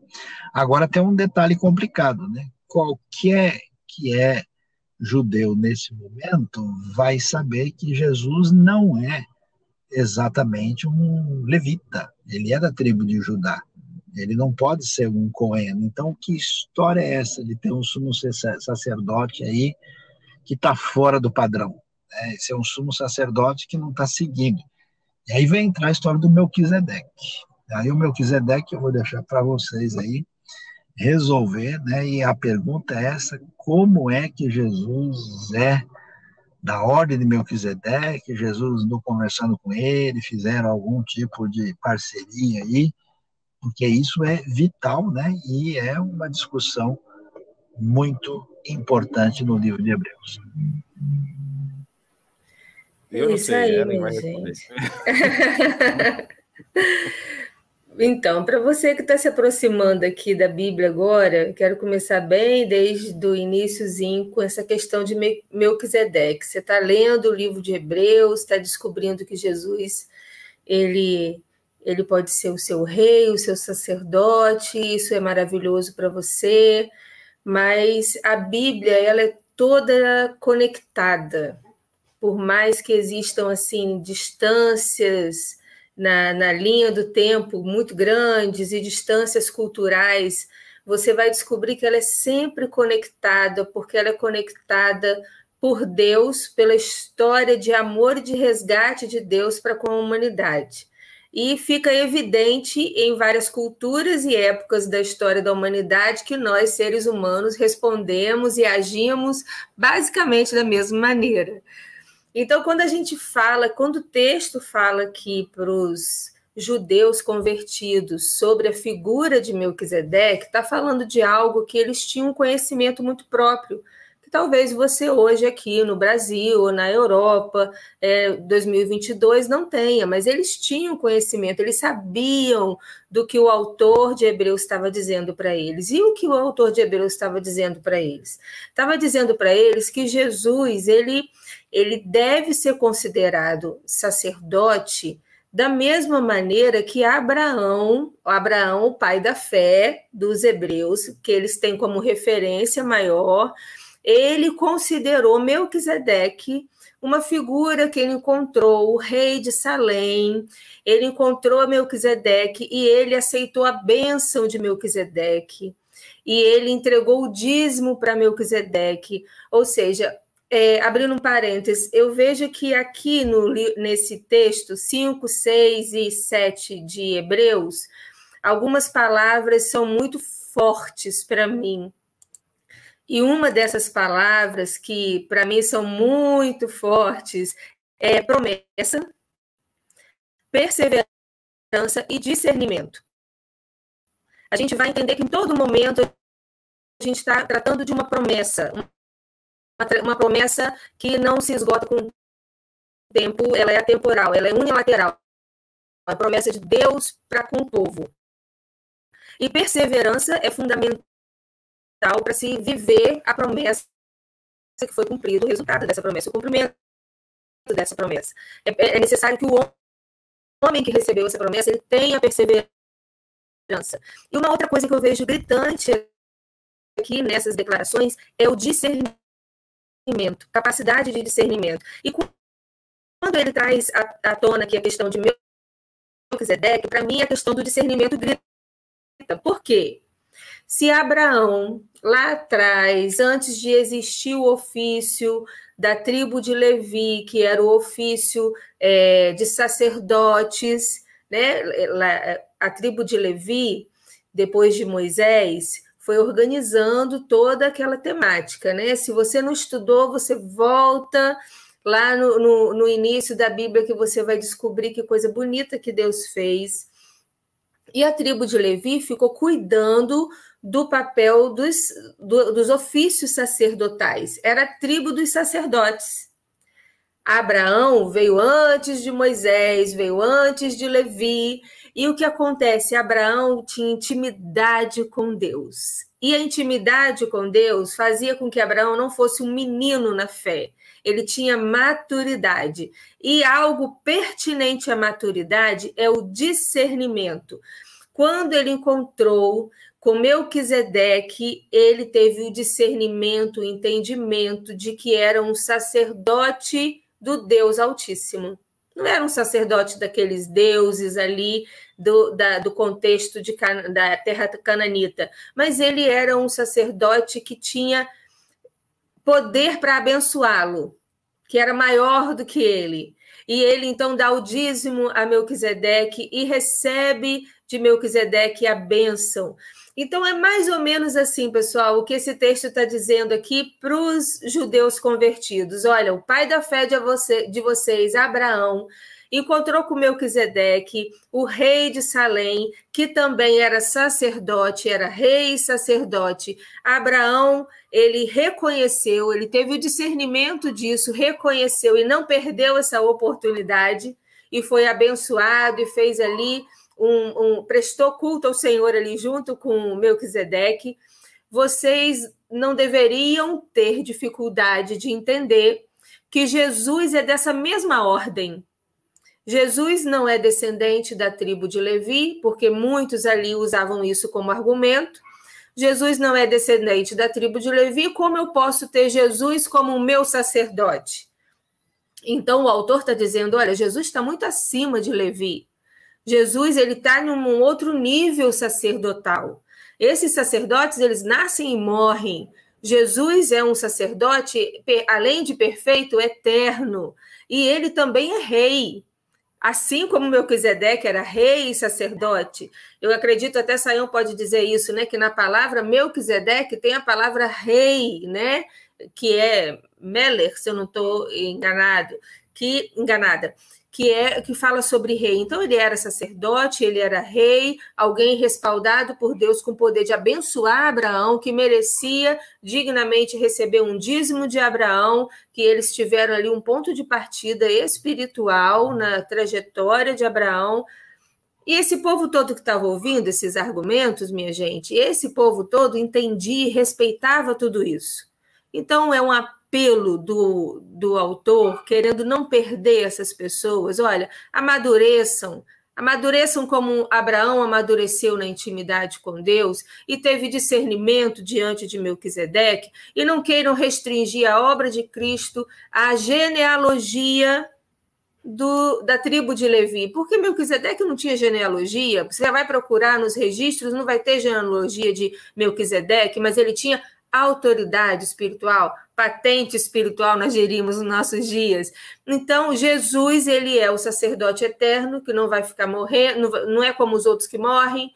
Agora tem um detalhe complicado, né? Qualquer que é judeu nesse momento vai saber que Jesus não é exatamente um levita, ele é da tribo de Judá. Ele não pode ser um coeno. Então, que história é essa de ter um sumo sacerdote aí que está fora do padrão? Né? Esse é um sumo sacerdote que não está seguindo. E aí vem entrar a história do Melquisedeque. Aí o Melquisedeque eu vou deixar para vocês aí resolver, né? E a pergunta é essa: como é que Jesus é da ordem de Melquisedeque? Jesus não conversando com ele, fizeram algum tipo de parceria aí? Porque isso é vital, né? E é uma discussão muito importante no livro de Hebreus. Eu não sei, aí, Ellen vai minha responder. gente. Então, para você que está se aproximando aqui da Bíblia agora, quero começar bem desde o iniciozinho com essa questão de Melquisedeque. Você está lendo o livro de Hebreus, está descobrindo que Jesus, ele pode ser o seu rei, o seu sacerdote, isso é maravilhoso para você, mas a Bíblia, ela é toda conectada, por mais que existam, assim, distâncias na linha do tempo muito grandes e distâncias culturais, você vai descobrir que ela é sempre conectada, porque ela é conectada por Deus, pela história de amor e de resgate de Deus para com a humanidade. E fica evidente em várias culturas e épocas da história da humanidade que nós, seres humanos, respondemos e agimos basicamente da mesma maneira. Então, quando a gente fala, quando o texto fala aqui para os judeus convertidos sobre a figura de Melquisedeque, está falando de algo que eles tinham um conhecimento muito próprio, que talvez você hoje aqui no Brasil ou na Europa, 2022, não tenha, mas eles tinham conhecimento, eles sabiam do que o autor de Hebreus estava dizendo para eles. E o que o autor de Hebreus estava dizendo para eles? Estava dizendo para eles que Jesus, ele deve ser considerado sacerdote da mesma maneira que Abraão, o pai da fé dos hebreus, que eles têm como referência maior, ele considerou Melquisedeque uma figura que ele encontrou, o rei de Salém, ele encontrou Melquisedeque e ele aceitou a bênção de Melquisedeque, e ele entregou o dízimo para Melquisedeque, ou seja, abrindo um parênteses, eu vejo que aqui nesse texto 5, 6 e 7 de Hebreus, algumas palavras são muito fortes para mim. E uma dessas palavras que para mim são muito fortes é promessa, perseverança e discernimento. A gente vai entender que em todo momento a gente está tratando de uma promessa, uma promessa que não se esgota com o tempo, ela é atemporal, ela é unilateral. A promessa de Deus para com o povo. E perseverança é fundamental para se viver a promessa que foi cumprida, o resultado dessa promessa, o cumprimento dessa promessa. É necessário que o homem que recebeu essa promessa, ele tenha perseverança. E uma outra coisa que eu vejo gritante aqui nessas declarações é o discernimento, capacidade de discernimento. E quando ele traz à tona aqui a questão de Melquisedeque, para mim a questão do discernimento grita. Por quê? Se Abraão, lá atrás, antes de existir o ofício da tribo de Levi, que era o ofício de sacerdotes, né? A tribo de Levi, depois de Moisés, foi organizando toda aquela temática, né? Se você não estudou, você volta lá no início da Bíblia, que você vai descobrir que coisa bonita que Deus fez. E a tribo de Levi ficou cuidando do papel dos ofícios sacerdotais. Era a tribo dos sacerdotes. Abraão veio antes de Moisés, veio antes de Levi. E o que acontece? Abraão tinha intimidade com Deus. E a intimidade com Deus fazia com que Abraão não fosse um menino na fé. Ele tinha maturidade. E algo pertinente à maturidade é o discernimento. Quando ele encontrou com Melquisedeque, ele teve o discernimento, o entendimento de que era um sacerdote do Deus Altíssimo. Não era um sacerdote daqueles deuses ali do contexto da terra cananita, mas ele era um sacerdote que tinha poder para abençoá-lo, que era maior do que ele. E ele, então, dá o dízimo a Melquisedeque e recebe de Melquisedeque a bênção. Então, é mais ou menos assim, pessoal, o que esse texto está dizendo aqui para os judeus convertidos. Olha, o pai da fé de vocês, Abraão, encontrou com Melquisedeque, o rei de Salém, que também era sacerdote, era rei e sacerdote. Abraão, ele reconheceu, ele teve o discernimento disso, reconheceu e não perdeu essa oportunidade e foi abençoado e fez ali, prestou culto ao Senhor ali junto com Melquisedeque. Vocês não deveriam ter dificuldade de entender que Jesus é dessa mesma ordem. Jesus não é descendente da tribo de Levi, porque muitos ali usavam isso como argumento. Jesus não é descendente da tribo de Levi, como eu posso ter Jesus como o meu sacerdote? Então, o autor está dizendo, olha, Jesus está muito acima de Levi. Jesus está em um outro nível sacerdotal. Esses sacerdotes, eles nascem e morrem. Jesus é um sacerdote, além de perfeito, eterno. E ele também é rei. Assim como Melquisedeque era rei e sacerdote, eu acredito, até Saião pode dizer isso, né? Que na palavra Melquisedeque tem a palavra rei, né? Que é Meler, se eu não estou enganada, que fala sobre rei. Então, ele era sacerdote, ele era rei, alguém respaldado por Deus com o poder de abençoar Abraão, que merecia dignamente receber um dízimo de Abraão, que eles tiveram ali um ponto de partida espiritual na trajetória de Abraão. E esse povo todo que estava ouvindo esses argumentos, minha gente, esse povo todo entendia e respeitava tudo isso. Então, é um apelo do autor, querendo não perder essas pessoas. Olha, amadureçam como Abraão amadureceu na intimidade com Deus e teve discernimento diante de Melquisedeque, e não queiram restringir a obra de Cristo à genealogia da tribo de Levi, porque Melquisedeque não tinha genealogia. Você vai procurar nos registros, não vai ter genealogia de Melquisedeque, mas ele tinha autoridade espiritual, patente espiritual, nós diríamos nos nossos dias. Então, Jesus, ele é o sacerdote eterno, que não vai ficar morrendo, não é como os outros que morrem.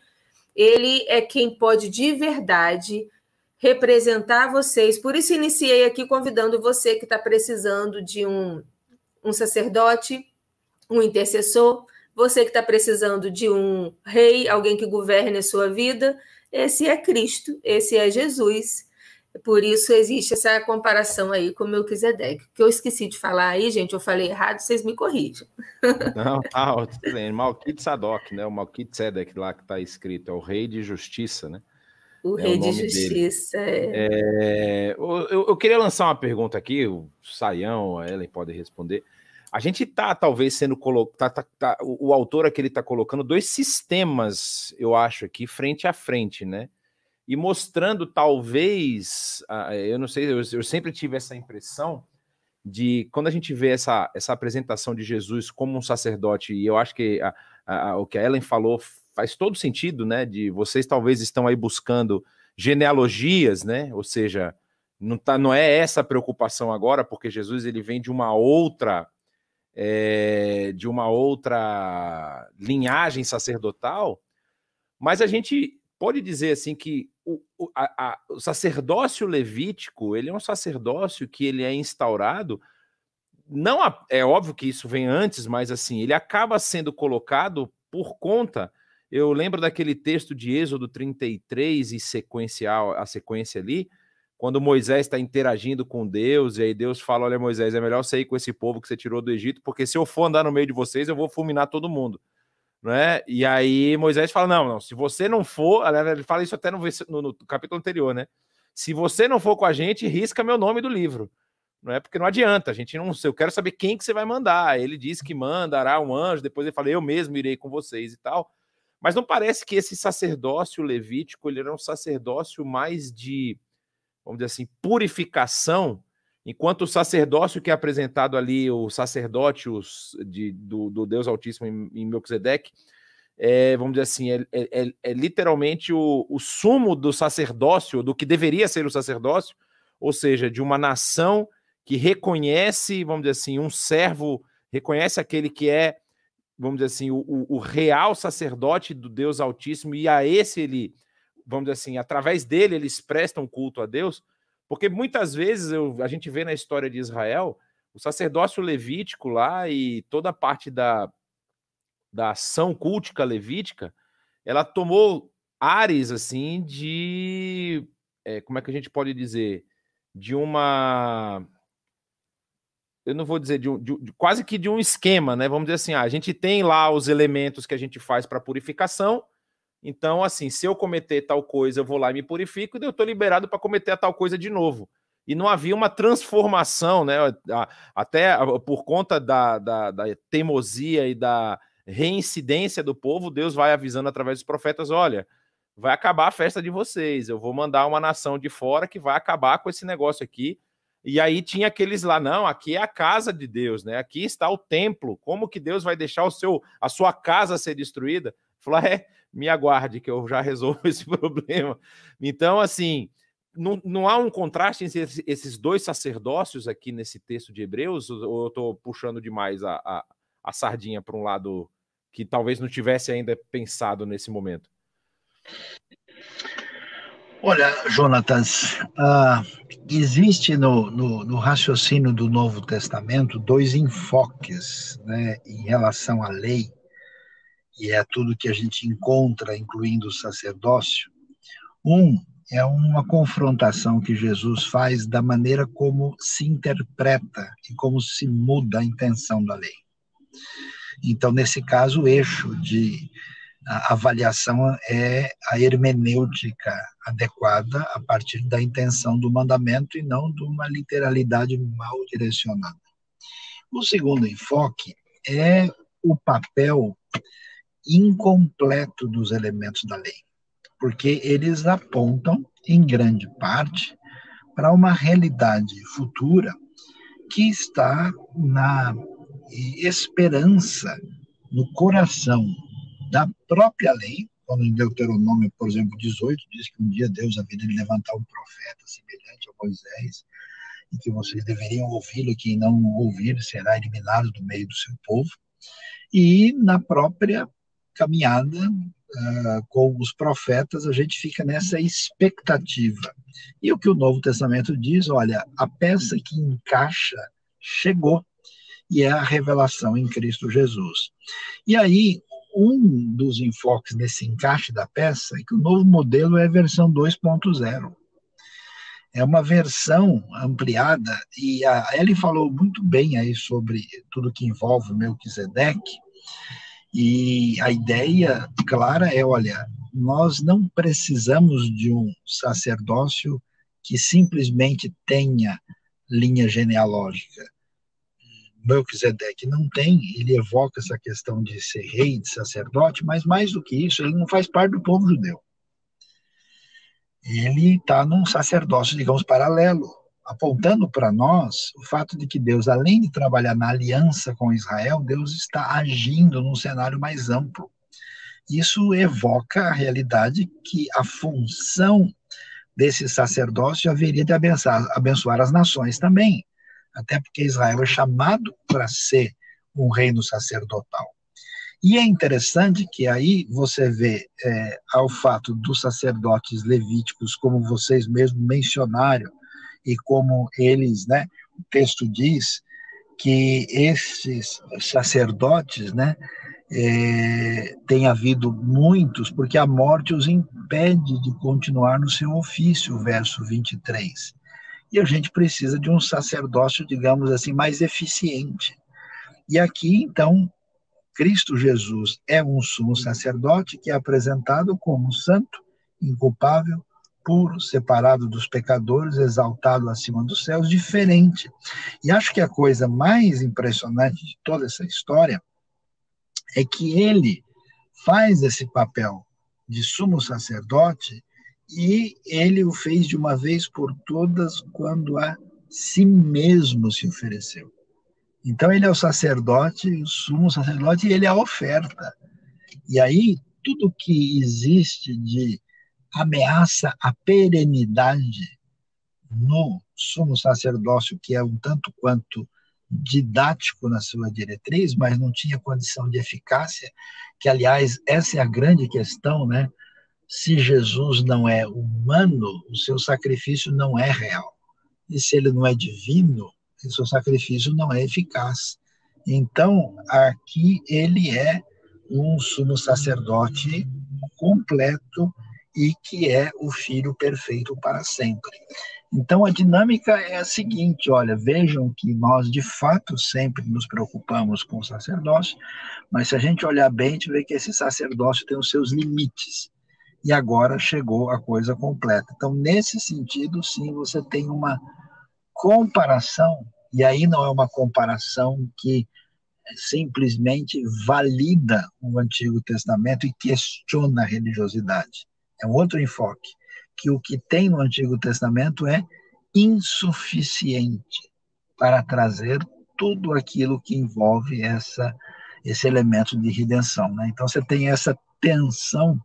Ele é quem pode de verdade representar vocês. Por isso, iniciei aqui convidando você que está precisando de um sacerdote, um intercessor, você que está precisando de um rei, alguém que governe a sua vida. Esse é Cristo, esse é Jesus. Por isso existe essa comparação aí com Melquisedeque. Que eu esqueci de falar aí, gente, eu falei errado, vocês me corrijam. Não, tá excelente. Melquisedec, né? O Melquisedec lá que está escrito, é o rei de justiça, né? O rei de justiça. Eu queria lançar uma pergunta aqui, o Saião, a Ellen pode responder. A gente está talvez sendo colocado, o autor aqui ele está colocando dois sistemas, eu acho, aqui frente a frente, né? E mostrando talvez, eu não sei, eu sempre tive essa impressão de quando a gente vê essa apresentação de Jesus como um sacerdote, e eu acho que o que a Ellen falou faz todo sentido, né? De vocês talvez estão aí buscando genealogias, né? Ou seja, não é essa a preocupação agora, porque Jesus ele vem de uma outra linhagem sacerdotal, mas a gente pode dizer assim que o sacerdócio levítico, ele é um sacerdócio que ele é instaurado, não é óbvio que isso vem antes, mas assim, ele acaba sendo colocado por conta. Eu lembro daquele texto de Êxodo 33 e a sequência ali, quando Moisés está interagindo com Deus, e aí Deus fala, olha Moisés, é melhor você ir com esse povo que você tirou do Egito, porque se eu for andar no meio de vocês, eu vou fulminar todo mundo. Né? E aí Moisés fala, não, se você não for, ele fala isso até no capítulo anterior, né? Se você não for com a gente, risca meu nome do livro. Não é porque não adianta, a gente não, eu quero saber quem que você vai mandar. Ele disse que mandará um anjo, depois ele fala, eu mesmo irei com vocês e tal. Mas não parece que esse sacerdócio levítico, ele era um sacerdócio mais de, vamos dizer assim, purificação, enquanto o sacerdócio que é apresentado ali, o sacerdote do Deus Altíssimo em Melquisedeque, vamos dizer assim, é literalmente o sumo do sacerdócio, do que deveria ser o sacerdócio, ou seja, de uma nação que reconhece, vamos dizer assim, um servo, reconhece aquele que é, vamos dizer assim, o real sacerdote do Deus Altíssimo, e a esse ele, vamos dizer assim, através dele eles prestam culto a Deus, porque muitas vezes a gente vê na história de Israel, o sacerdócio levítico lá e toda a parte da ação cultica levítica, ela tomou ares, assim, de... como é que a gente pode dizer? De uma... Eu não vou dizer quase que de um esquema, né? Vamos dizer assim, a gente tem lá os elementos que a gente faz para purificação, então, assim, se eu cometer tal coisa, eu vou lá e me purifico, e eu estou liberado para cometer a tal coisa de novo. E não havia uma transformação, né? Até por conta da teimosia e da reincidência do povo, Deus vai avisando através dos profetas, olha, vai acabar a festa de vocês, eu vou mandar uma nação de fora que vai acabar com esse negócio aqui. E aí tinha aqueles lá, não, aqui é a casa de Deus, né? Aqui está o templo, como que Deus vai deixar a sua casa ser destruída? Falou, me aguarde que eu já resolvo esse problema. Então, assim, não há um contraste entre esses dois sacerdócios aqui nesse texto de Hebreus, ou eu estou puxando demais a sardinha para um lado que talvez não tivesse ainda pensado nesse momento? Olha, Jonatas, existe no raciocínio do Novo Testamento dois enfoques, né, em relação à lei, e é tudo que a gente encontra, incluindo o sacerdócio. Um é uma confrontação que Jesus faz da maneira como se interpreta e como se muda a intenção da lei. Então, nesse caso, o eixo de avaliação é a hermenêutica adequada a partir da intenção do mandamento e não de uma literalidade mal direcionada. O segundo enfoque é o papel incompleto dos elementos da lei, porque eles apontam, em grande parte, para uma realidade futura que está na esperança, no coração da própria lei, quando em Deuteronômio, por exemplo, 18, diz que um dia Deus haveria de levantar um profeta semelhante a Moisés, e que vocês deveriam ouvi-lo, e quem não ouvir será eliminado do meio do seu povo. E na própria caminhada com os profetas, a gente fica nessa expectativa. E o que o Novo Testamento diz, olha, a peça que encaixa chegou, e é a revelação em Cristo Jesus. E aí, um dos enfoques nesse encaixe da peça é que o novo modelo é a versão 2.0. É uma versão ampliada, e a Ellie falou muito bem aí sobre tudo que envolve o Melquisedeque, e a ideia clara é, olha, nós não precisamos de um sacerdócio que simplesmente tenha linha genealógica. Melquisedeque não tem, ele evoca essa questão de ser rei, de sacerdote, mas mais do que isso, ele não faz parte do povo judeu. Ele está num sacerdócio, digamos, paralelo, apontando para nós o fato de que Deus, além de trabalhar na aliança com Israel, Deus está agindo num cenário mais amplo. Isso evoca a realidade que a função desse sacerdócio haveria de abençoar as nações também, até porque Israel é chamado para ser um reino sacerdotal. E é interessante que aí você vê ao fato dos sacerdotes levíticos, como vocês mesmos mencionaram, e como eles, né, o texto diz que esses sacerdotes, né, tem havido muitos, porque a morte os impede de continuar no seu ofício, verso 23. E a gente precisa de um sacerdócio, digamos assim, mais eficiente. E aqui, então, Cristo Jesus é um sumo sacerdote que é apresentado como santo, inculpável, puro, separado dos pecadores, exaltado acima dos céus, diferente. E acho que a coisa mais impressionante de toda essa história é que ele faz esse papel de sumo sacerdote e ele o fez de uma vez por todas quando a si mesmo se ofereceu. Então ele é o sacerdote, o sumo sacerdote, e ele é a oferta. E aí tudo que existe de ameaça à perenidade no sumo sacerdócio, que é um tanto quanto didático na sua diretriz, mas não tinha condição de eficácia, que, aliás, essa é a grande questão, né? Se Jesus não é humano, o seu sacrifício não é real. E se ele não é divino, o seu sacrifício não é eficaz. Então, aqui ele é um sumo sacerdote completo e que é o Filho perfeito para sempre. Então, a dinâmica é a seguinte, olha, vejam que nós, de fato, sempre nos preocupamos com o sacerdócio, mas se a gente olhar bem, a gente vê que esse sacerdócio tem os seus limites. E agora chegou a coisa completa. Então, nesse sentido, sim, você tem uma comparação, e aí não é uma comparação que simplesmente valida o Antigo Testamento e questiona a religiosidade. É um outro enfoque, que o que tem no Antigo Testamento é insuficiente para trazer tudo aquilo que envolve esse elemento de redenção, né? Então você tem essa tensão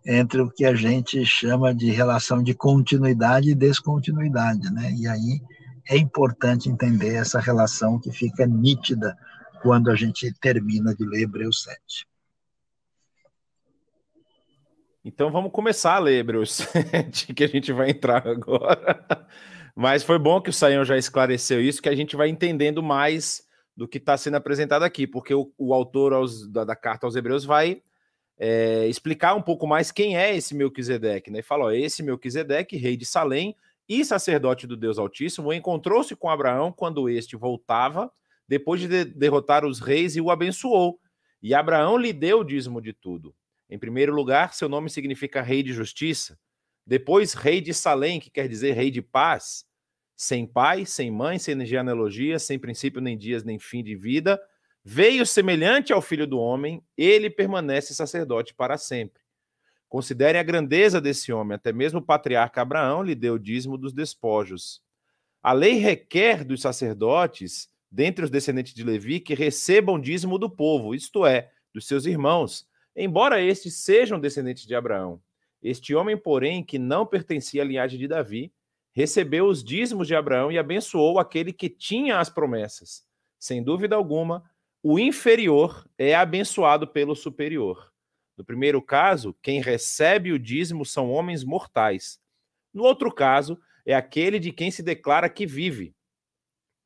entre o que a gente chama de relação de continuidade e descontinuidade, né? E aí é importante entender essa relação que fica nítida quando a gente termina de ler Hebreus 7. Então vamos começar a ler Hebreus 7, que a gente vai entrar agora. Mas foi bom que o Sayão já esclareceu isso, que a gente vai entendendo mais do que está sendo apresentado aqui, porque o autor da carta aos Hebreus vai explicar um pouco mais quem é esse Melquisedeque, né? E fala, esse Melquisedeque, rei de Salém e sacerdote do Deus Altíssimo, encontrou-se com Abraão quando este voltava, depois de derrotar os reis, e o abençoou. E Abraão lhe deu o dízimo de tudo. Em primeiro lugar, seu nome significa rei de justiça. Depois, rei de Salém, que quer dizer rei de paz. Sem pai, sem mãe, sem genealogia, sem princípio, nem dias, nem fim de vida. Veio semelhante ao Filho do Homem, ele permanece sacerdote para sempre. Considere a grandeza desse homem, até mesmo o patriarca Abraão lhe deu o dízimo dos despojos. A lei requer dos sacerdotes, dentre os descendentes de Levi, que recebam dízimo do povo, isto é, dos seus irmãos, embora estes sejam descendentes de Abraão. Este homem, porém, que não pertencia à linhagem de Davi, recebeu os dízimos de Abraão e abençoou aquele que tinha as promessas. Sem dúvida alguma, o inferior é abençoado pelo superior. No primeiro caso, quem recebe o dízimo são homens mortais. No outro caso, é aquele de quem se declara que vive.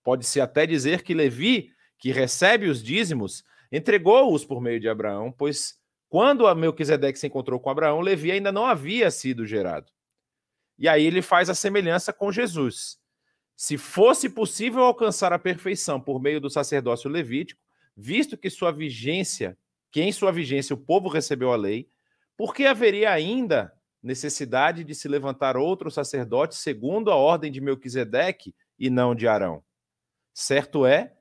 Pode-se até dizer que Levi, que recebe os dízimos, entregou-os por meio de Abraão, pois quando Melquisedeque se encontrou com Abraão, Levi ainda não havia sido gerado. E aí ele faz a semelhança com Jesus. Se fosse possível alcançar a perfeição por meio do sacerdócio levítico, visto que em sua vigência o povo recebeu a lei, por que haveria ainda necessidade de se levantar outro sacerdote segundo a ordem de Melquisedeque e não de Arão? Certo é,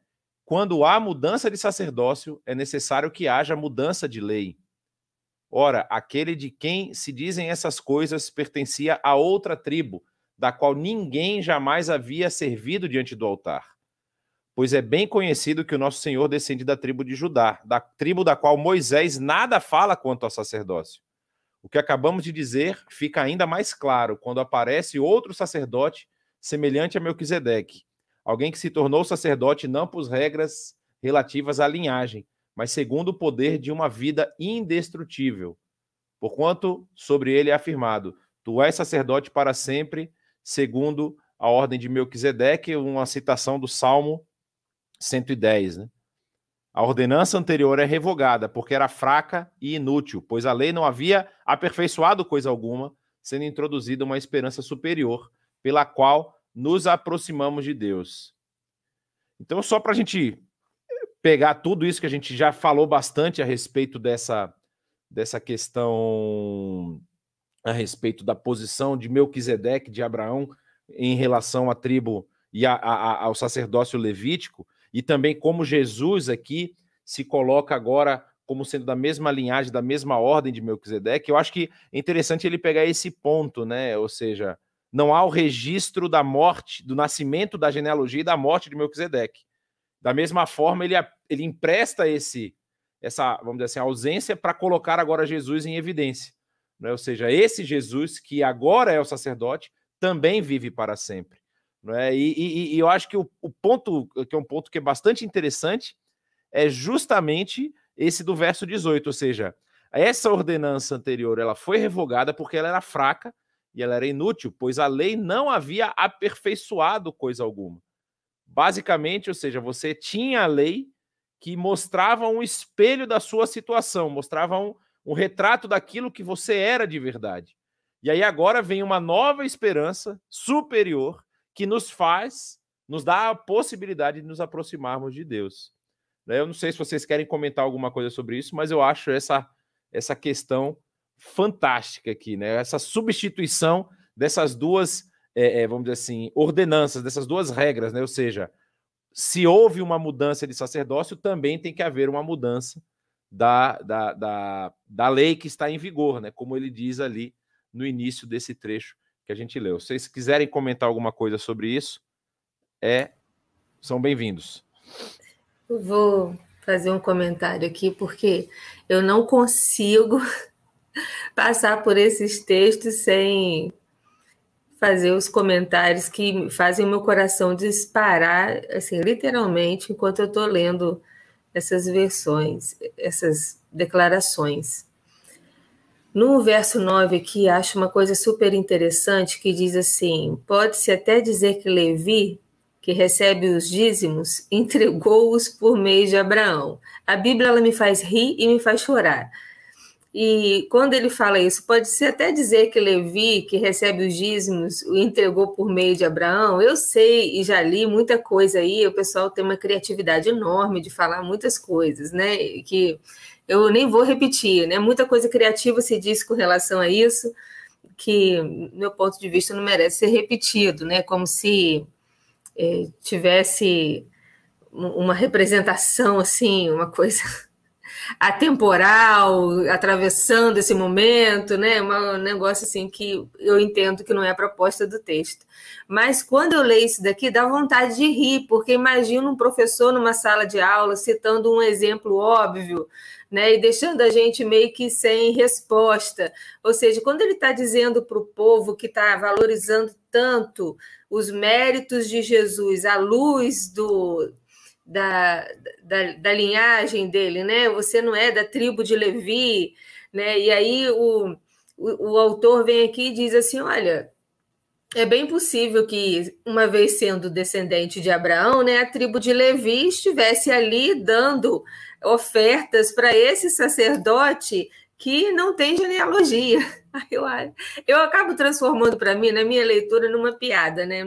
quando há mudança de sacerdócio, é necessário que haja mudança de lei. Ora, aquele de quem se dizem essas coisas pertencia a outra tribo, da qual ninguém jamais havia servido diante do altar. Pois é bem conhecido que o nosso Senhor descende da tribo de Judá, da tribo da qual Moisés nada fala quanto ao sacerdócio. O que acabamos de dizer fica ainda mais claro quando aparece outro sacerdote semelhante a Melquisedeque, alguém que se tornou sacerdote não por regras relativas à linhagem, mas segundo o poder de uma vida indestrutível. Porquanto sobre ele é afirmado: tu és sacerdote para sempre, segundo a ordem de Melquisedeque, uma citação do Salmo 110, né? A ordenança anterior é revogada, porque era fraca e inútil, pois a lei não havia aperfeiçoado coisa alguma, sendo introduzida uma esperança superior, pela qual nos aproximamos de Deus. Então, só para a gente pegar tudo isso que a gente já falou bastante a respeito dessa questão, a respeito da posição de Melquisedeque, de Abraão, em relação à tribo e ao sacerdócio levítico, e também como Jesus aqui se coloca agora como sendo da mesma linhagem, da mesma ordem de Melquisedeque. Eu acho que é interessante ele pegar esse ponto, né? Ou seja, não há o registro da morte, do nascimento, da genealogia e da morte de Melquisedeque. Da mesma forma, ele empresta essa, vamos dizer assim, ausência para colocar agora Jesus em evidência, né? Ou seja, esse Jesus que agora é o sacerdote também vive para sempre. Né? E eu acho que o ponto, que é um ponto que é bastante interessante, é justamente esse do verso 18, ou seja, essa ordenança anterior ela foi revogada porque ela era fraca e ela era inútil, pois a lei não havia aperfeiçoado coisa alguma. Basicamente, ou seja, você tinha a lei que mostrava um espelho da sua situação, mostrava um retrato daquilo que você era de verdade. E aí agora vem uma nova esperança superior que nos dá a possibilidade de nos aproximarmos de Deus. Eu não sei se vocês querem comentar alguma coisa sobre isso, mas eu acho essa questão fantástica aqui, né? Essa substituição dessas duas, vamos dizer assim, ordenanças, dessas duas regras, né? Ou seja, se houve uma mudança de sacerdócio, também tem que haver uma mudança da lei que está em vigor, né? Como ele diz ali no início desse trecho que a gente leu. Se vocês quiserem comentar alguma coisa sobre isso, são bem-vindos. Eu vou fazer um comentário aqui, porque eu não consigo passar por esses textos sem fazer os comentários que fazem o meu coração disparar, assim, literalmente, enquanto eu estou lendo essas versões, essas declarações. No verso 9 aqui, acho uma coisa super interessante, que diz assim: pode-se até dizer que Levi, que recebe os dízimos, entregou-os por meio de Abraão. A Bíblia ela me faz rir e me faz chorar. E quando ele fala isso, pode-se até dizer que Levi, que recebe os dízimos, o entregou por meio de Abraão. Eu sei e já li muita coisa aí, o pessoal tem uma criatividade enorme de falar muitas coisas, né? Que eu nem vou repetir, né? Muita coisa criativa se diz com relação a isso, que, do meu ponto de vista, não merece ser repetido, né? Como se tivesse uma representação, assim, uma coisa atemporal, atravessando esse momento, né? Um negócio assim que eu entendo que não é a proposta do texto. Mas quando eu leio isso daqui, dá vontade de rir, porque imagina um professor numa sala de aula citando um exemplo óbvio, né, e deixando a gente meio que sem resposta. Ou seja, quando ele está dizendo para o povo que está valorizando tanto os méritos de Jesus à luz da linhagem dele, né? Você não é da tribo de Levi, né? E aí o autor vem aqui e diz assim: olha, é bem possível que, uma vez sendo descendente de Abraão, né, a tribo de Levi estivesse ali dando ofertas para esse sacerdote que não tem genealogia. Eu acabo transformando para mim, na minha leitura, numa piada, né?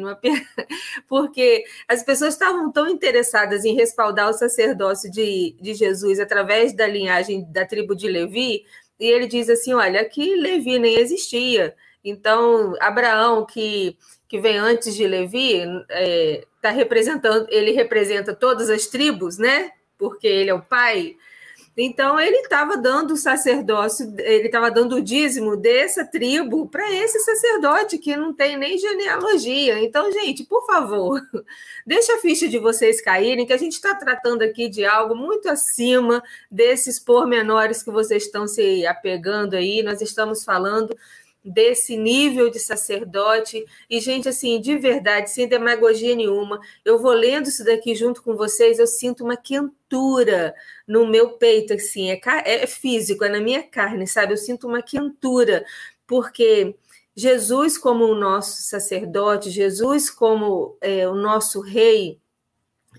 Porque as pessoas estavam tão interessadas em respaldar o sacerdócio de Jesus através da linhagem da tribo de Levi, e ele diz assim: olha, aqui Levi nem existia. Então, Abraão, que vem antes de Levi, ele representa todas as tribos, né? Porque ele é o pai. Então, ele estava dando o sacerdócio, ele estava dando o dízimo dessa tribo para esse sacerdote que não tem nem genealogia. Então, gente, por favor, deixa a ficha de vocês caírem, que a gente está tratando aqui de algo muito acima desses pormenores que vocês estão se apegando aí. Nós estamos falando desse nível de sacerdote. E, gente, assim, de verdade, sem demagogia nenhuma, eu vou lendo isso daqui junto com vocês, eu sinto uma quentura no meu peito, assim, é físico, é na minha carne, sabe? Eu sinto uma quentura, porque Jesus como o nosso sacerdote, Jesus como o nosso rei,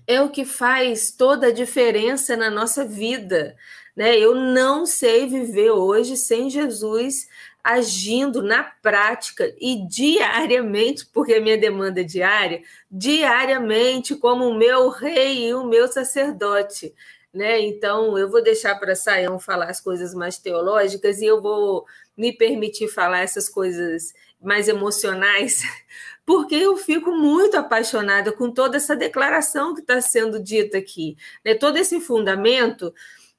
é o que faz toda a diferença na nossa vida, né? Eu não sei viver hoje sem Jesus agindo na prática e diariamente, porque a minha demanda é diária, diariamente como o meu rei e o meu sacerdote, né? Então, eu vou deixar para Sayão falar as coisas mais teológicas e eu vou me permitir falar essas coisas mais emocionais, porque eu fico muito apaixonada com toda essa declaração que está sendo dita aqui, né? Todo esse fundamento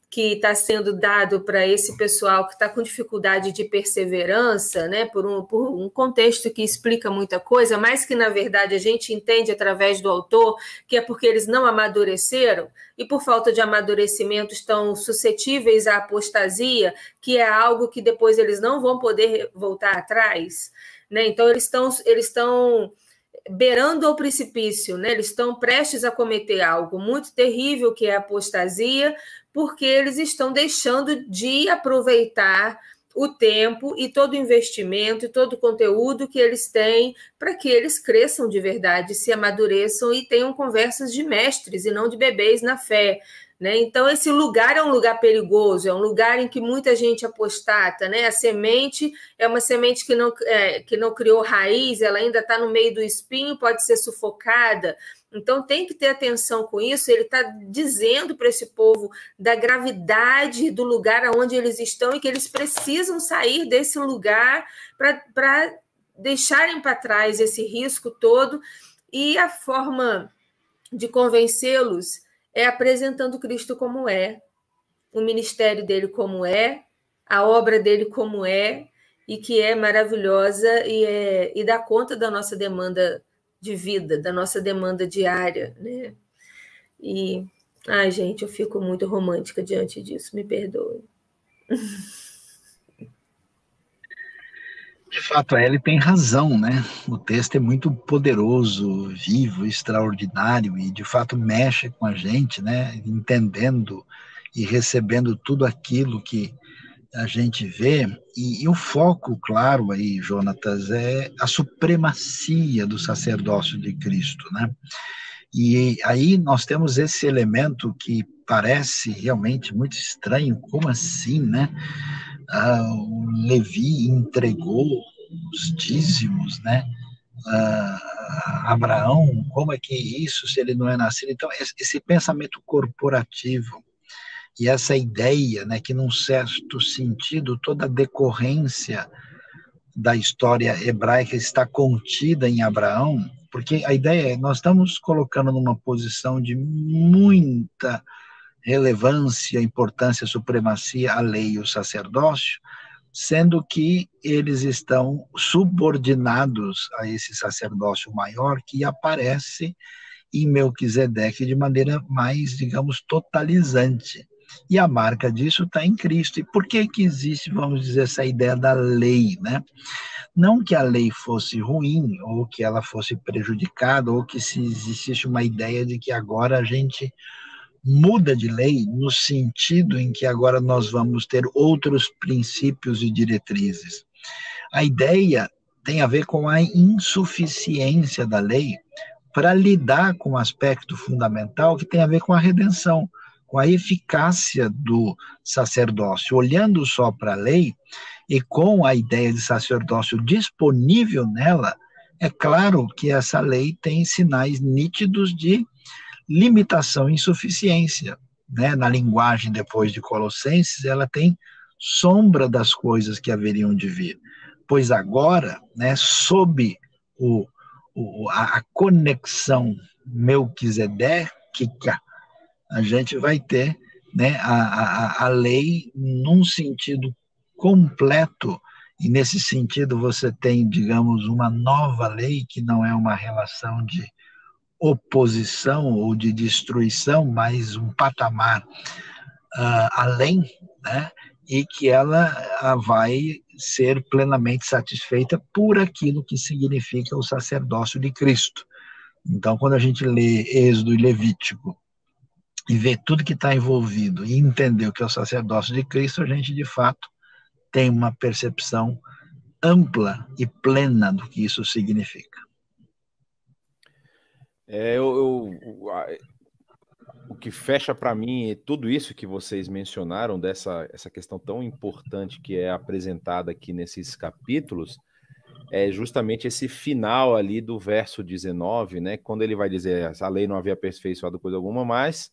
que está sendo dado para esse pessoal que está com dificuldade de perseverança, né? Por um contexto que explica muita coisa, mas que, na verdade, a gente entende através do autor que é porque eles não amadureceram e, por falta de amadurecimento, estão suscetíveis à apostasia, que é algo que depois eles não vão poder voltar atrás, né? Então, eles estão beirando o precipício, né? Eles estão prestes a cometer algo muito terrível, que é a apostasia, porque eles estão deixando de aproveitar o tempo e todo o investimento e todo o conteúdo que eles têm para que eles cresçam de verdade, se amadureçam e tenham conversas de mestres e não de bebês na fé, né? Então, esse lugar é um lugar perigoso, é um lugar em que muita gente apostata, né? A semente é uma semente que não criou raiz, ela ainda está no meio do espinho, pode ser sufocada. Então, tem que ter atenção com isso. Ele está dizendo para esse povo da gravidade do lugar onde eles estão e que eles precisam sair desse lugar para deixarem para trás esse risco todo. E a forma de convencê-los é apresentando Cristo como é, o ministério dele como é, a obra dele como é, e que é maravilhosa e dá conta da nossa demanda de vida, da nossa demanda diária, né? E, ai, gente, eu fico muito romântica diante disso, me perdoe. De fato, ele tem razão, né? O texto é muito poderoso, vivo, extraordinário e, de fato, mexe com a gente, né? Entendendo e recebendo tudo aquilo que a gente vê. E o foco, claro, aí, Jonatas, é a supremacia do sacerdócio de Cristo, né? E aí nós temos esse elemento que parece realmente muito estranho. Como assim, né? O Levi entregou os dízimos, né? Abraão, como é que isso, se ele não é nascido? Então, esse pensamento corporativo e essa ideia, né, que num certo sentido toda a decorrência da história hebraica está contida em Abraão, porque a ideia é, nós estamos colocando numa posição de muita relevância, importância, supremacia a lei e o sacerdócio, sendo que eles estão subordinados a esse sacerdócio maior que aparece em Melquisedeque de maneira mais, digamos, totalizante. E a marca disso está em Cristo. E por que existe, vamos dizer, essa ideia da lei, né? Não que a lei fosse ruim, ou que ela fosse prejudicada, ou que se existisse uma ideia de que agora a gente muda de lei no sentido em que agora nós vamos ter outros princípios e diretrizes. A ideia tem a ver com a insuficiência da lei para lidar com um aspecto fundamental que tem a ver com a redenção, com a eficácia do sacerdócio. Olhando só para a lei e com a ideia de sacerdócio disponível nela, é claro que essa lei tem sinais nítidos de limitação e insuficiência, né? Na linguagem depois de Colossenses, ela tem sombra das coisas que haveriam de vir, pois agora, né, sob a conexão melquisedéquica, a gente vai ter, né, a lei num sentido completo, e nesse sentido você tem, digamos, uma nova lei que não é uma relação de oposição ou de destruição, mas um patamar além, né? E que ela vai ser plenamente satisfeita por aquilo que significa o sacerdócio de Cristo. Então, quando a gente lê Êxodo e Levítico e vê tudo que está envolvido e entender o que é o sacerdócio de Cristo, a gente, de fato, tem uma percepção ampla e plena do que isso significa. O que fecha para mim é tudo isso que vocês mencionaram, essa questão tão importante que é apresentada aqui nesses capítulos, é justamente esse final ali do verso 19, né? Quando ele vai dizer, a lei não havia aperfeiçoado coisa alguma, mas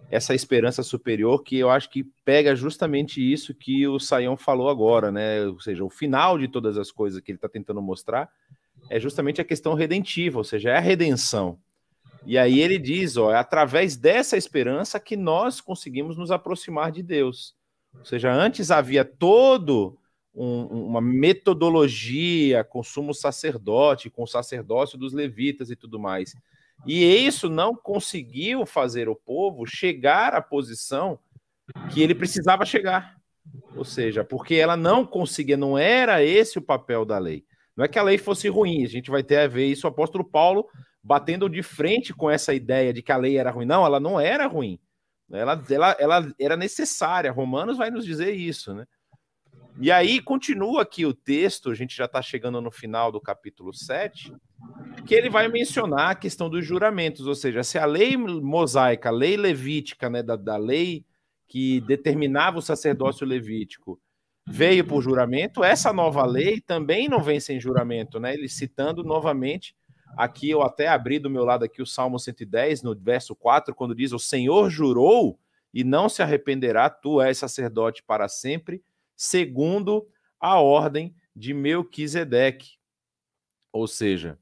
essa esperança superior, que eu acho que pega justamente isso que o Sayão falou agora, né? Ou seja, o final de todas as coisas que ele está tentando mostrar é justamente a questão redentiva, ou seja, é a redenção. E aí ele diz, ó, é através dessa esperança que nós conseguimos nos aproximar de Deus. Ou seja, antes havia todo uma metodologia com sumo sacerdote, com o sacerdócio dos levitas e tudo mais. E isso não conseguiu fazer o povo chegar à posição que ele precisava chegar. Ou seja, porque ela não conseguia, não era esse o papel da lei. Não é que a lei fosse ruim, a gente vai ter a ver isso, o apóstolo Paulo batendo de frente com essa ideia de que a lei era ruim. Não, ela não era ruim. Ela era necessária. Romanos vai nos dizer isso, né? E aí continua aqui o texto, a gente já está chegando no final do capítulo 7, que ele vai mencionar a questão dos juramentos, ou seja, se a lei mosaica, a lei levítica, né, da lei que determinava o sacerdócio levítico, veio por juramento, essa nova lei também não vem sem juramento, né? Ele citando novamente, aqui eu até abri do meu lado aqui o Salmo 110, no verso 4, quando diz, o Senhor jurou e não se arrependerá, tu és sacerdote para sempre, segundo a ordem de Melquisedeque. Ou seja,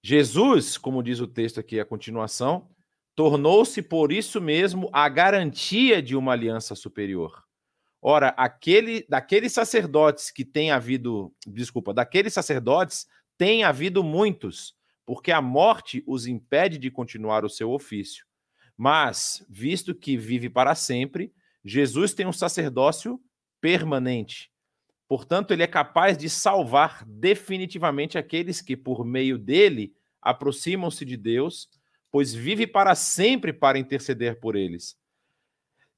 Jesus, como diz o texto aqui, a continuação, tornou-se por isso mesmo a garantia de uma aliança superior. Ora, daqueles sacerdotes que tem havido, daqueles sacerdotes tem havido muitos, porque a morte os impede de continuar o seu ofício. Mas, visto que vive para sempre, Jesus tem um sacerdócio permanente. Portanto, ele é capaz de salvar definitivamente aqueles que, por meio dele, aproximam-se de Deus, pois vive para sempre para interceder por eles.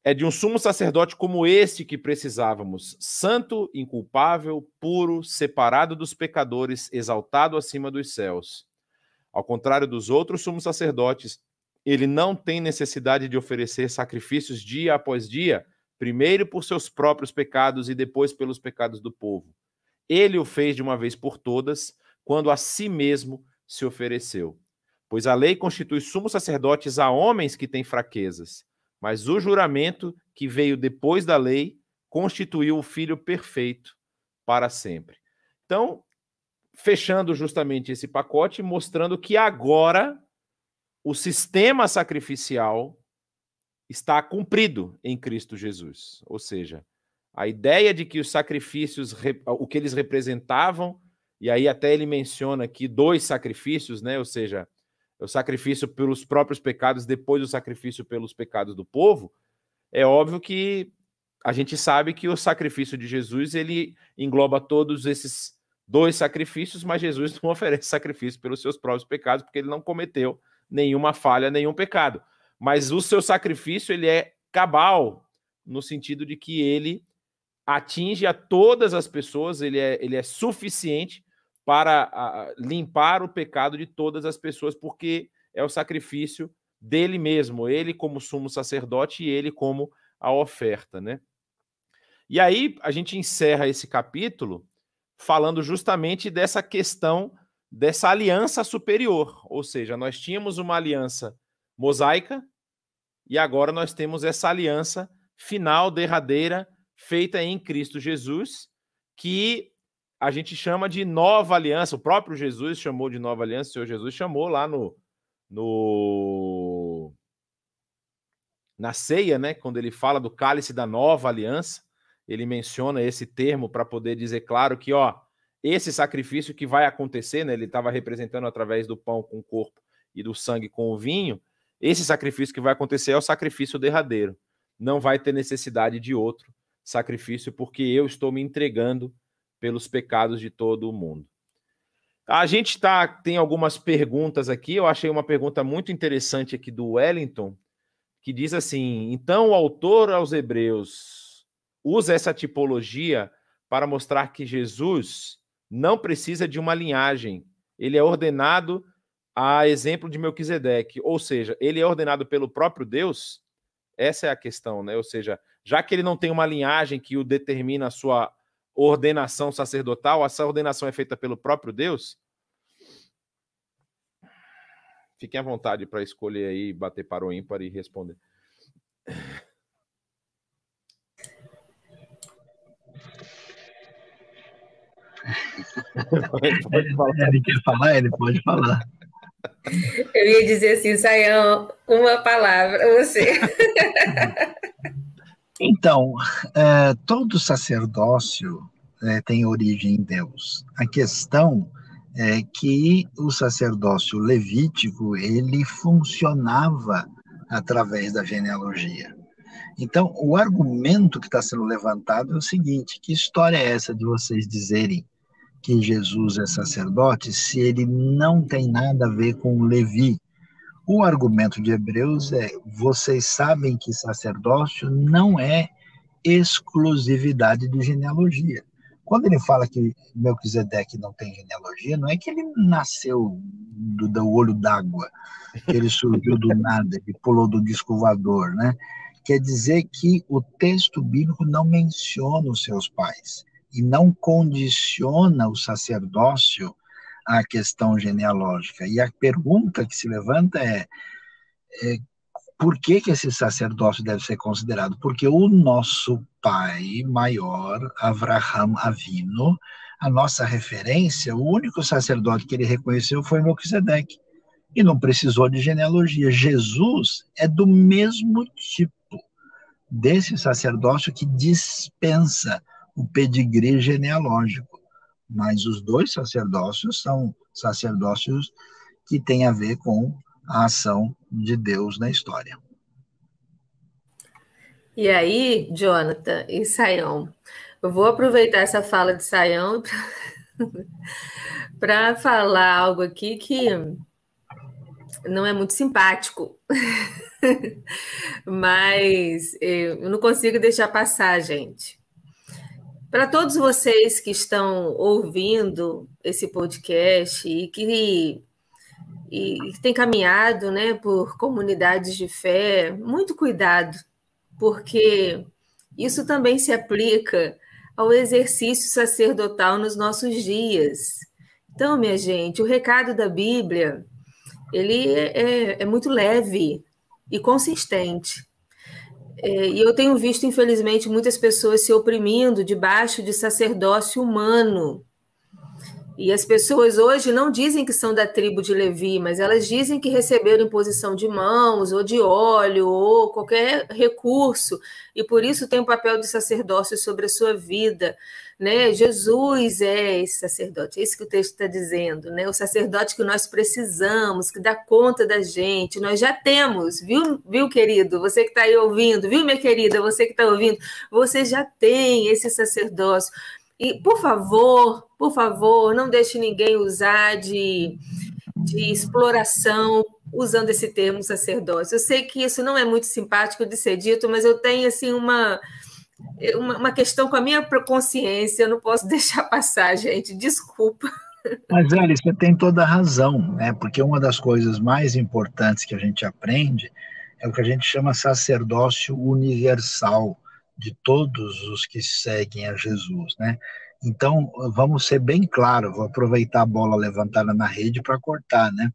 É de um sumo sacerdote como este que precisávamos, santo, inculpável, puro, separado dos pecadores, exaltado acima dos céus. Ao contrário dos outros sumos sacerdotes, ele não tem necessidade de oferecer sacrifícios dia após dia, primeiro por seus próprios pecados e depois pelos pecados do povo. Ele o fez de uma vez por todas, quando a si mesmo se ofereceu. Pois a lei constitui sumos sacerdotes a homens que têm fraquezas, mas o juramento que veio depois da lei constituiu o Filho perfeito para sempre. Então, fechando justamente esse pacote, mostrando que agora o sistema sacrificial está cumprido em Cristo Jesus. Ou seja, a ideia de que os sacrifícios, o que eles representavam, e aí até ele menciona aqui 2 sacrifícios, né? Ou seja, o sacrifício pelos próprios pecados, depois o sacrifício pelos pecados do povo. É óbvio que a gente sabe que o sacrifício de Jesus, ele engloba todos esses 2 sacrifícios, mas Jesus não oferece sacrifício pelos seus próprios pecados, porque ele não cometeu nenhuma falha, nenhum pecado. Mas o seu sacrifício, ele é cabal, no sentido de que ele atinge a todas as pessoas, ele é suficiente para limpar o pecado de todas as pessoas, porque é o sacrifício dele mesmo, ele como sumo sacerdote e ele como a oferta, né? E aí a gente encerra esse capítulo falando justamente dessa questão dessa aliança superior, ou seja, nós tínhamos uma aliança mosaica e agora nós temos essa aliança final, derradeira, feita em Cristo Jesus, que a gente chama de nova aliança. O próprio Jesus chamou de nova aliança, o Senhor Jesus chamou lá na ceia, né? Quando ele fala do cálice da nova aliança, ele menciona esse termo para poder dizer claro que, ó, esse sacrifício que vai acontecer, né? Ele estava representando através do pão com o corpo e do sangue com o vinho. Esse sacrifício que vai acontecer é o sacrifício derradeiro. Não vai ter necessidade de outro sacrifício, porque eu estou me entregando pelos pecados de todo o mundo. A gente tem algumas perguntas aqui. Eu achei uma pergunta muito interessante aqui do Wellington, que diz assim: então o autor aos Hebreus usa essa tipologia para mostrar que Jesus não precisa de uma linhagem. Ele é ordenado a exemplo de Melquisedeque, ou seja, ele é ordenado pelo próprio Deus? Essa é a questão, né? Ou seja, já que ele não tem uma linhagem que o determina a sua ordenação sacerdotal, essa ordenação é feita pelo próprio Deus? Fiquem à vontade para escolher aí, bater para o ímpar e responder. Ele quer falar? Ele pode falar. Eu ia dizer assim, Sayão, uma palavra, você. Então, todo sacerdócio tem origem em Deus. A questão é que o sacerdócio levítico, ele funcionava através da genealogia. Então, o argumento que está sendo levantado é o seguinte: que história é essa de vocês dizerem que Jesus é sacerdote se ele não tem nada a ver com Levi? O argumento de Hebreus é: vocês sabem que sacerdócio não é exclusividade de genealogia. Quando ele fala que Melquisedeque não tem genealogia, não é que ele nasceu do olho d'água, que ele surgiu do nada, ele pulou do disco voador, né? Quer dizer que o texto bíblico não menciona os seus pais e não condiciona o sacerdócio à questão genealógica. E a pergunta que se levanta é por que esse sacerdócio deve ser considerado? Porque o nosso pai maior, Avraham Avinu, a nossa referência, o único sacerdote que ele reconheceu foi Melquisedeque, e não precisou de genealogia. Jesus é do mesmo tipo desse sacerdócio que dispensa o pedigree genealógico, mas os dois sacerdócios são sacerdócios que têm a ver com a ação de Deus na história. E aí, Jonathan e Sayão, eu vou aproveitar essa fala de Sayão para falar algo aqui que não é muito simpático, mas eu não consigo deixar passar, gente. Para todos vocês que estão ouvindo esse podcast e que tem caminhado, né, por comunidades de fé, muito cuidado, porque isso também se aplica ao exercício sacerdotal nos nossos dias. Então, minha gente, o recado da Bíblia, ele é muito leve e consistente. E eu tenho visto, infelizmente, muitas pessoas se oprimindo debaixo de sacerdócio humano. E as pessoas hoje não dizem que são da tribo de Levi, mas elas dizem que receberam imposição de mãos, ou de óleo, ou qualquer recurso, e por isso tem um papel de sacerdócio sobre a sua vida, né? Jesus é esse sacerdote, é isso que o texto está dizendo, né? O sacerdote que nós precisamos, que dá conta da gente, nós já temos, viu, querido? Você que está aí ouvindo, viu, minha querida? Você que está ouvindo, você já tem esse sacerdócio. E, por favor, não deixe ninguém usar de exploração usando esse termo sacerdócio. Eu sei que isso não é muito simpático de ser dito, mas eu tenho assim, uma questão com a minha consciência, eu não posso deixar passar, gente, desculpa. Mas, Eli, você tem toda a razão, né? Porque uma das coisas mais importantes que a gente aprende é o que a gente chama sacerdócio universal, de todos os que seguem a Jesus, né? Então, vamos ser bem claros, vou aproveitar a bola levantada na rede para cortar, né?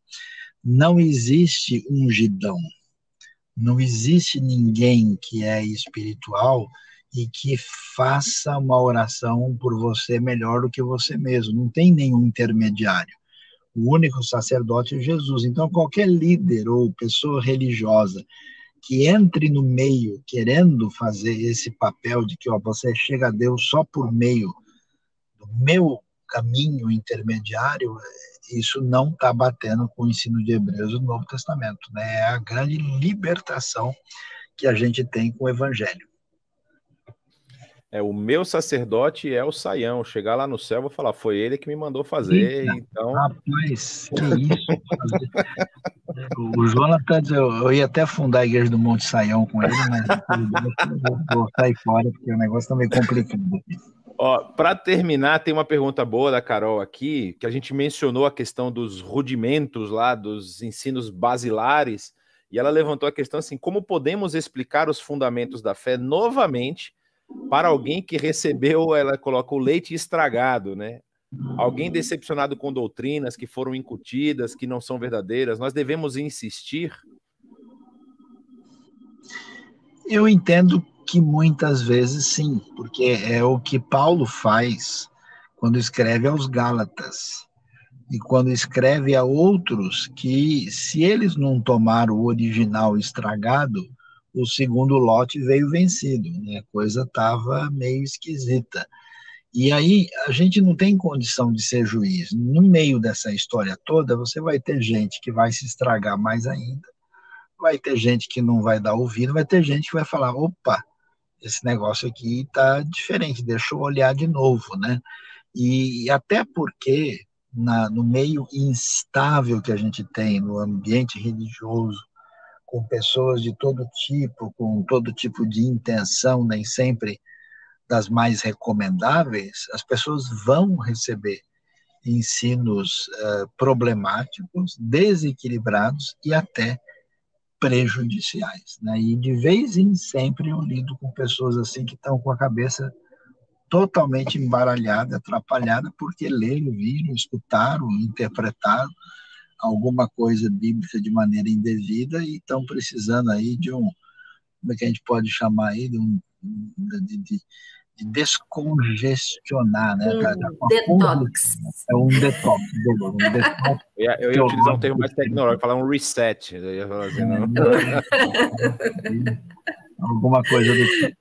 Não existe ungidão, não existe ninguém que é espiritual e que faça uma oração por você melhor do que você mesmo, não tem nenhum intermediário. O único sacerdote é Jesus. Então, qualquer líder ou pessoa religiosa que entre no meio querendo fazer esse papel de que você chega a Deus só por meio do meu caminho intermediário, isso não está batendo com o ensino de Hebreus do Novo Testamento, né? É a grande libertação que a gente tem com o Evangelho. O meu sacerdote é o Saião. Chegar lá no céu, vou falar, foi ele que me mandou fazer. Eita, então, rapaz, que isso? O Jonathan, eu ia até fundar a igreja do Monte Saião com ele, mas eu vou sair fora, porque o negócio tá meio complicado. Para terminar, tem uma pergunta boa da Carol aqui, que a gente mencionou a questão dos rudimentos lá, dos ensinos basilares, e ela levantou a questão assim, como podemos explicar os fundamentos da fé novamente para alguém que recebeu, ela coloca o leite estragado, né? Alguém decepcionado com doutrinas que foram incutidas, que não são verdadeiras, nós devemos insistir? Eu entendo que muitas vezes sim, porque é o que Paulo faz quando escreve aos Gálatas e quando escreve a outros que, se eles não tomaram o original estragado, o segundo lote veio vencido, né? A coisa estava meio esquisita. E aí a gente não tem condição de ser juiz. No meio dessa história toda, você vai ter gente que vai se estragar mais ainda, vai ter gente que não vai dar ouvido, vai ter gente que vai falar, opa, esse negócio aqui está diferente, deixa eu olhar de novo, né? E até porque no meio instável que a gente tem, no ambiente religioso, com pessoas de todo tipo, com todo tipo de intenção, nem sempre das mais recomendáveis, as pessoas vão receber ensinos problemáticos, desequilibrados e até prejudiciais, né? E de vez em sempre eu lido com pessoas assim que estão com a cabeça totalmente embaralhada, atrapalhada, porque leram, viram, escutaram, interpretaram alguma coisa bíblica de maneira indevida e estão precisando aí de como é que a gente pode chamar aí, de descongestionar, né? Detox. É um detox. Um detox. Eu ia utilizar um termo mais tecnológico, falar um reset. Eu ia falar assim, não. Alguma coisa do tipo.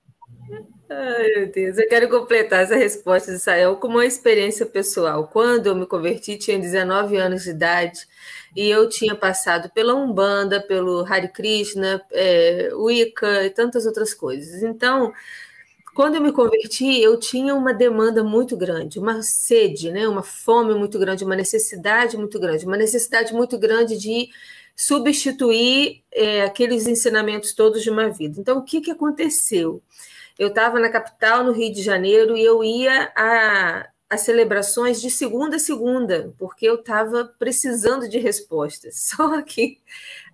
Ai, meu Deus, eu quero completar essa resposta de Israel com uma experiência pessoal. Quando eu me converti, tinha 19 anos de idade e eu tinha passado pela Umbanda, pelo Hare Krishna, Wicca e tantas outras coisas. Então, quando eu me converti, eu tinha uma demanda muito grande, uma sede, né? Uma fome muito grande, uma necessidade muito grande de substituir aqueles ensinamentos todos de uma vida. Então, o que aconteceu? Eu estava na capital, no Rio de Janeiro, e eu ia a celebrações de segunda a segunda, porque eu estava precisando de respostas. Só que,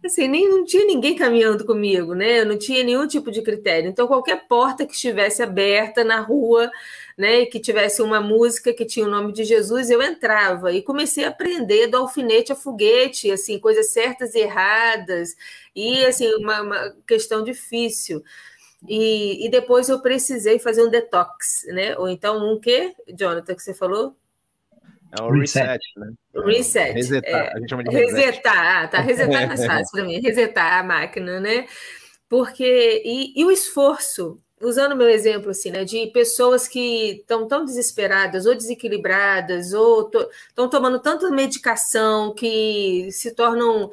assim, não tinha ninguém caminhando comigo, né? Eu não tinha nenhum tipo de critério. Então, qualquer porta que estivesse aberta na rua, né, e que tivesse uma música que tinha o nome de Jesus, eu entrava e comecei a aprender do alfinete a foguete, assim, coisas certas e erradas, e, assim, uma questão difícil. E depois eu precisei fazer um detox, né? Ou então um quê, Jonathan, que você falou? É um reset, né? Reset. Resetar, a gente chama de resetar. Tá, resetar é mais fácil para mim, resetar a máquina, né? Porque, e o esforço, usando o meu exemplo, assim, né, de pessoas que estão tão desesperadas ou desequilibradas, ou estão tomando tanta medicação que se tornam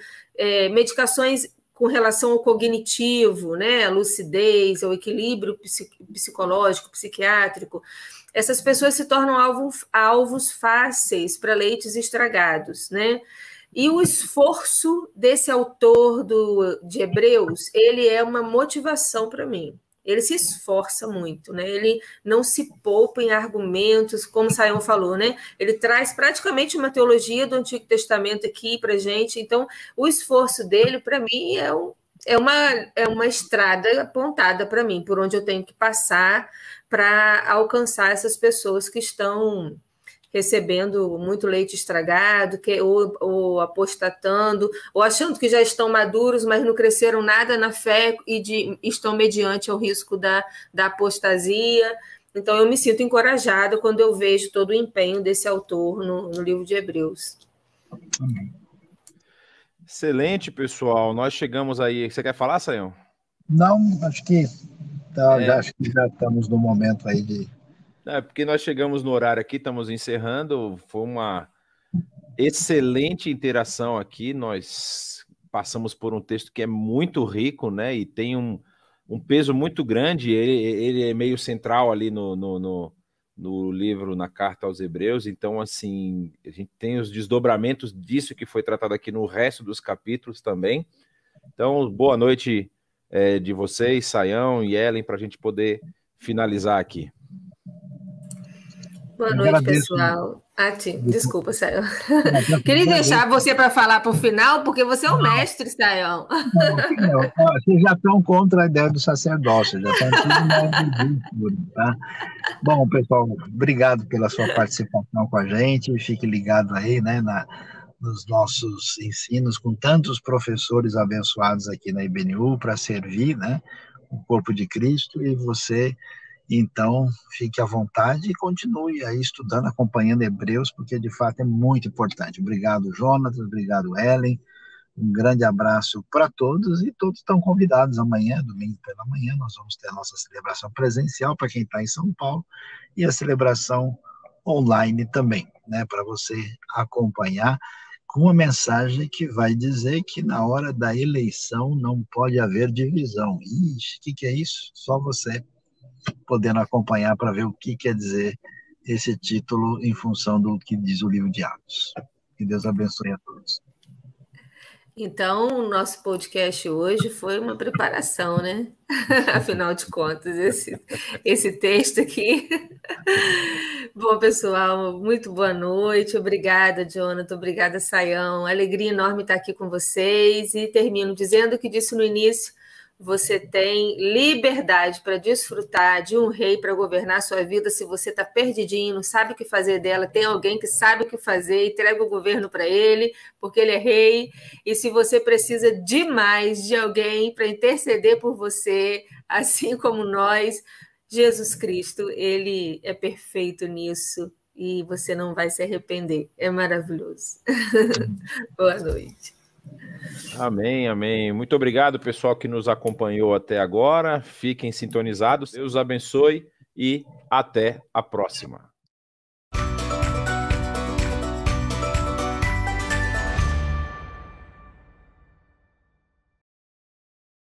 medicações com relação ao cognitivo, né, a lucidez, ao equilíbrio psicológico, psiquiátrico, essas pessoas se tornam alvos fáceis para leites estragados, né? E o esforço desse autor de Hebreus, ele é uma motivação para mim. Ele se esforça muito, né? Ele não se poupa em argumentos, como Sayão falou, né? Ele traz praticamente uma teologia do Antigo Testamento aqui para a gente. Então, o esforço dele, para mim, é uma estrada apontada para mim, por onde eu tenho que passar para alcançar essas pessoas que estão recebendo muito leite estragado, ou apostatando, ou achando que já estão maduros, mas não cresceram nada na fé e estão mediante ao risco da apostasia. Então, eu me sinto encorajada quando eu vejo todo o empenho desse autor no livro de Hebreus. Excelente, pessoal. Nós chegamos aí. Você quer falar, Sayão? Não, acho que já estamos no momento aí de... Porque nós chegamos no horário aqui, estamos encerrando. Foi uma excelente interação aqui. Nós passamos por um texto que é muito rico, né? E tem um peso muito grande, ele é meio central ali no livro, na carta aos Hebreus. Então, assim, a gente tem os desdobramentos disso que foi tratado aqui no resto dos capítulos também. Então, boa noite de vocês, Sayão e Ellen, para a gente poder finalizar aqui. Boa noite, pessoal. Desculpa, Sayão. Queria deixar você para falar para o final, porque você é o mestre, Sayão. Não, vocês já estão contra a ideia do sacerdócio, já estão tudo tá? Bom, pessoal, obrigado pela sua participação com a gente. Fique ligado aí, né, nos nossos ensinos, com tantos professores abençoados aqui na IBNU para servir, né, o corpo de Cristo, e você... Então, fique à vontade e continue aí estudando, acompanhando Hebreus, porque de fato é muito importante. Obrigado, Jonatas, obrigado, Ellen. Um grande abraço para todos, e todos estão convidados amanhã, domingo pela manhã, nós vamos ter a nossa celebração presencial para quem está em São Paulo, e a celebração online também, né, para você acompanhar, com uma mensagem que vai dizer que na hora da eleição não pode haver divisão. Ixi, o que é isso? Só você podendo acompanhar para ver o que quer dizer esse título em função do que diz o livro de Atos. Que Deus abençoe a todos. Então, o nosso podcast hoje foi uma preparação, né? Afinal de contas, esse texto aqui. Bom, pessoal, muito boa noite. Obrigada, Jonathan. Obrigada, Sayão. Alegria enorme estar aqui com vocês. E termino dizendo o que disse no início: você tem liberdade para desfrutar de um rei para governar a sua vida. Se você está perdidinho, não sabe o que fazer dela, tem alguém que sabe o que fazer, entrega o governo para ele, porque ele é rei. E se você precisa demais de alguém para interceder por você, assim como nós, Jesus Cristo, ele é perfeito nisso e você não vai se arrepender. É maravilhoso. Boa noite. Amém, amém. Muito obrigado, pessoal, que nos acompanhou até agora. Fiquem sintonizados. Deus abençoe e até a próxima.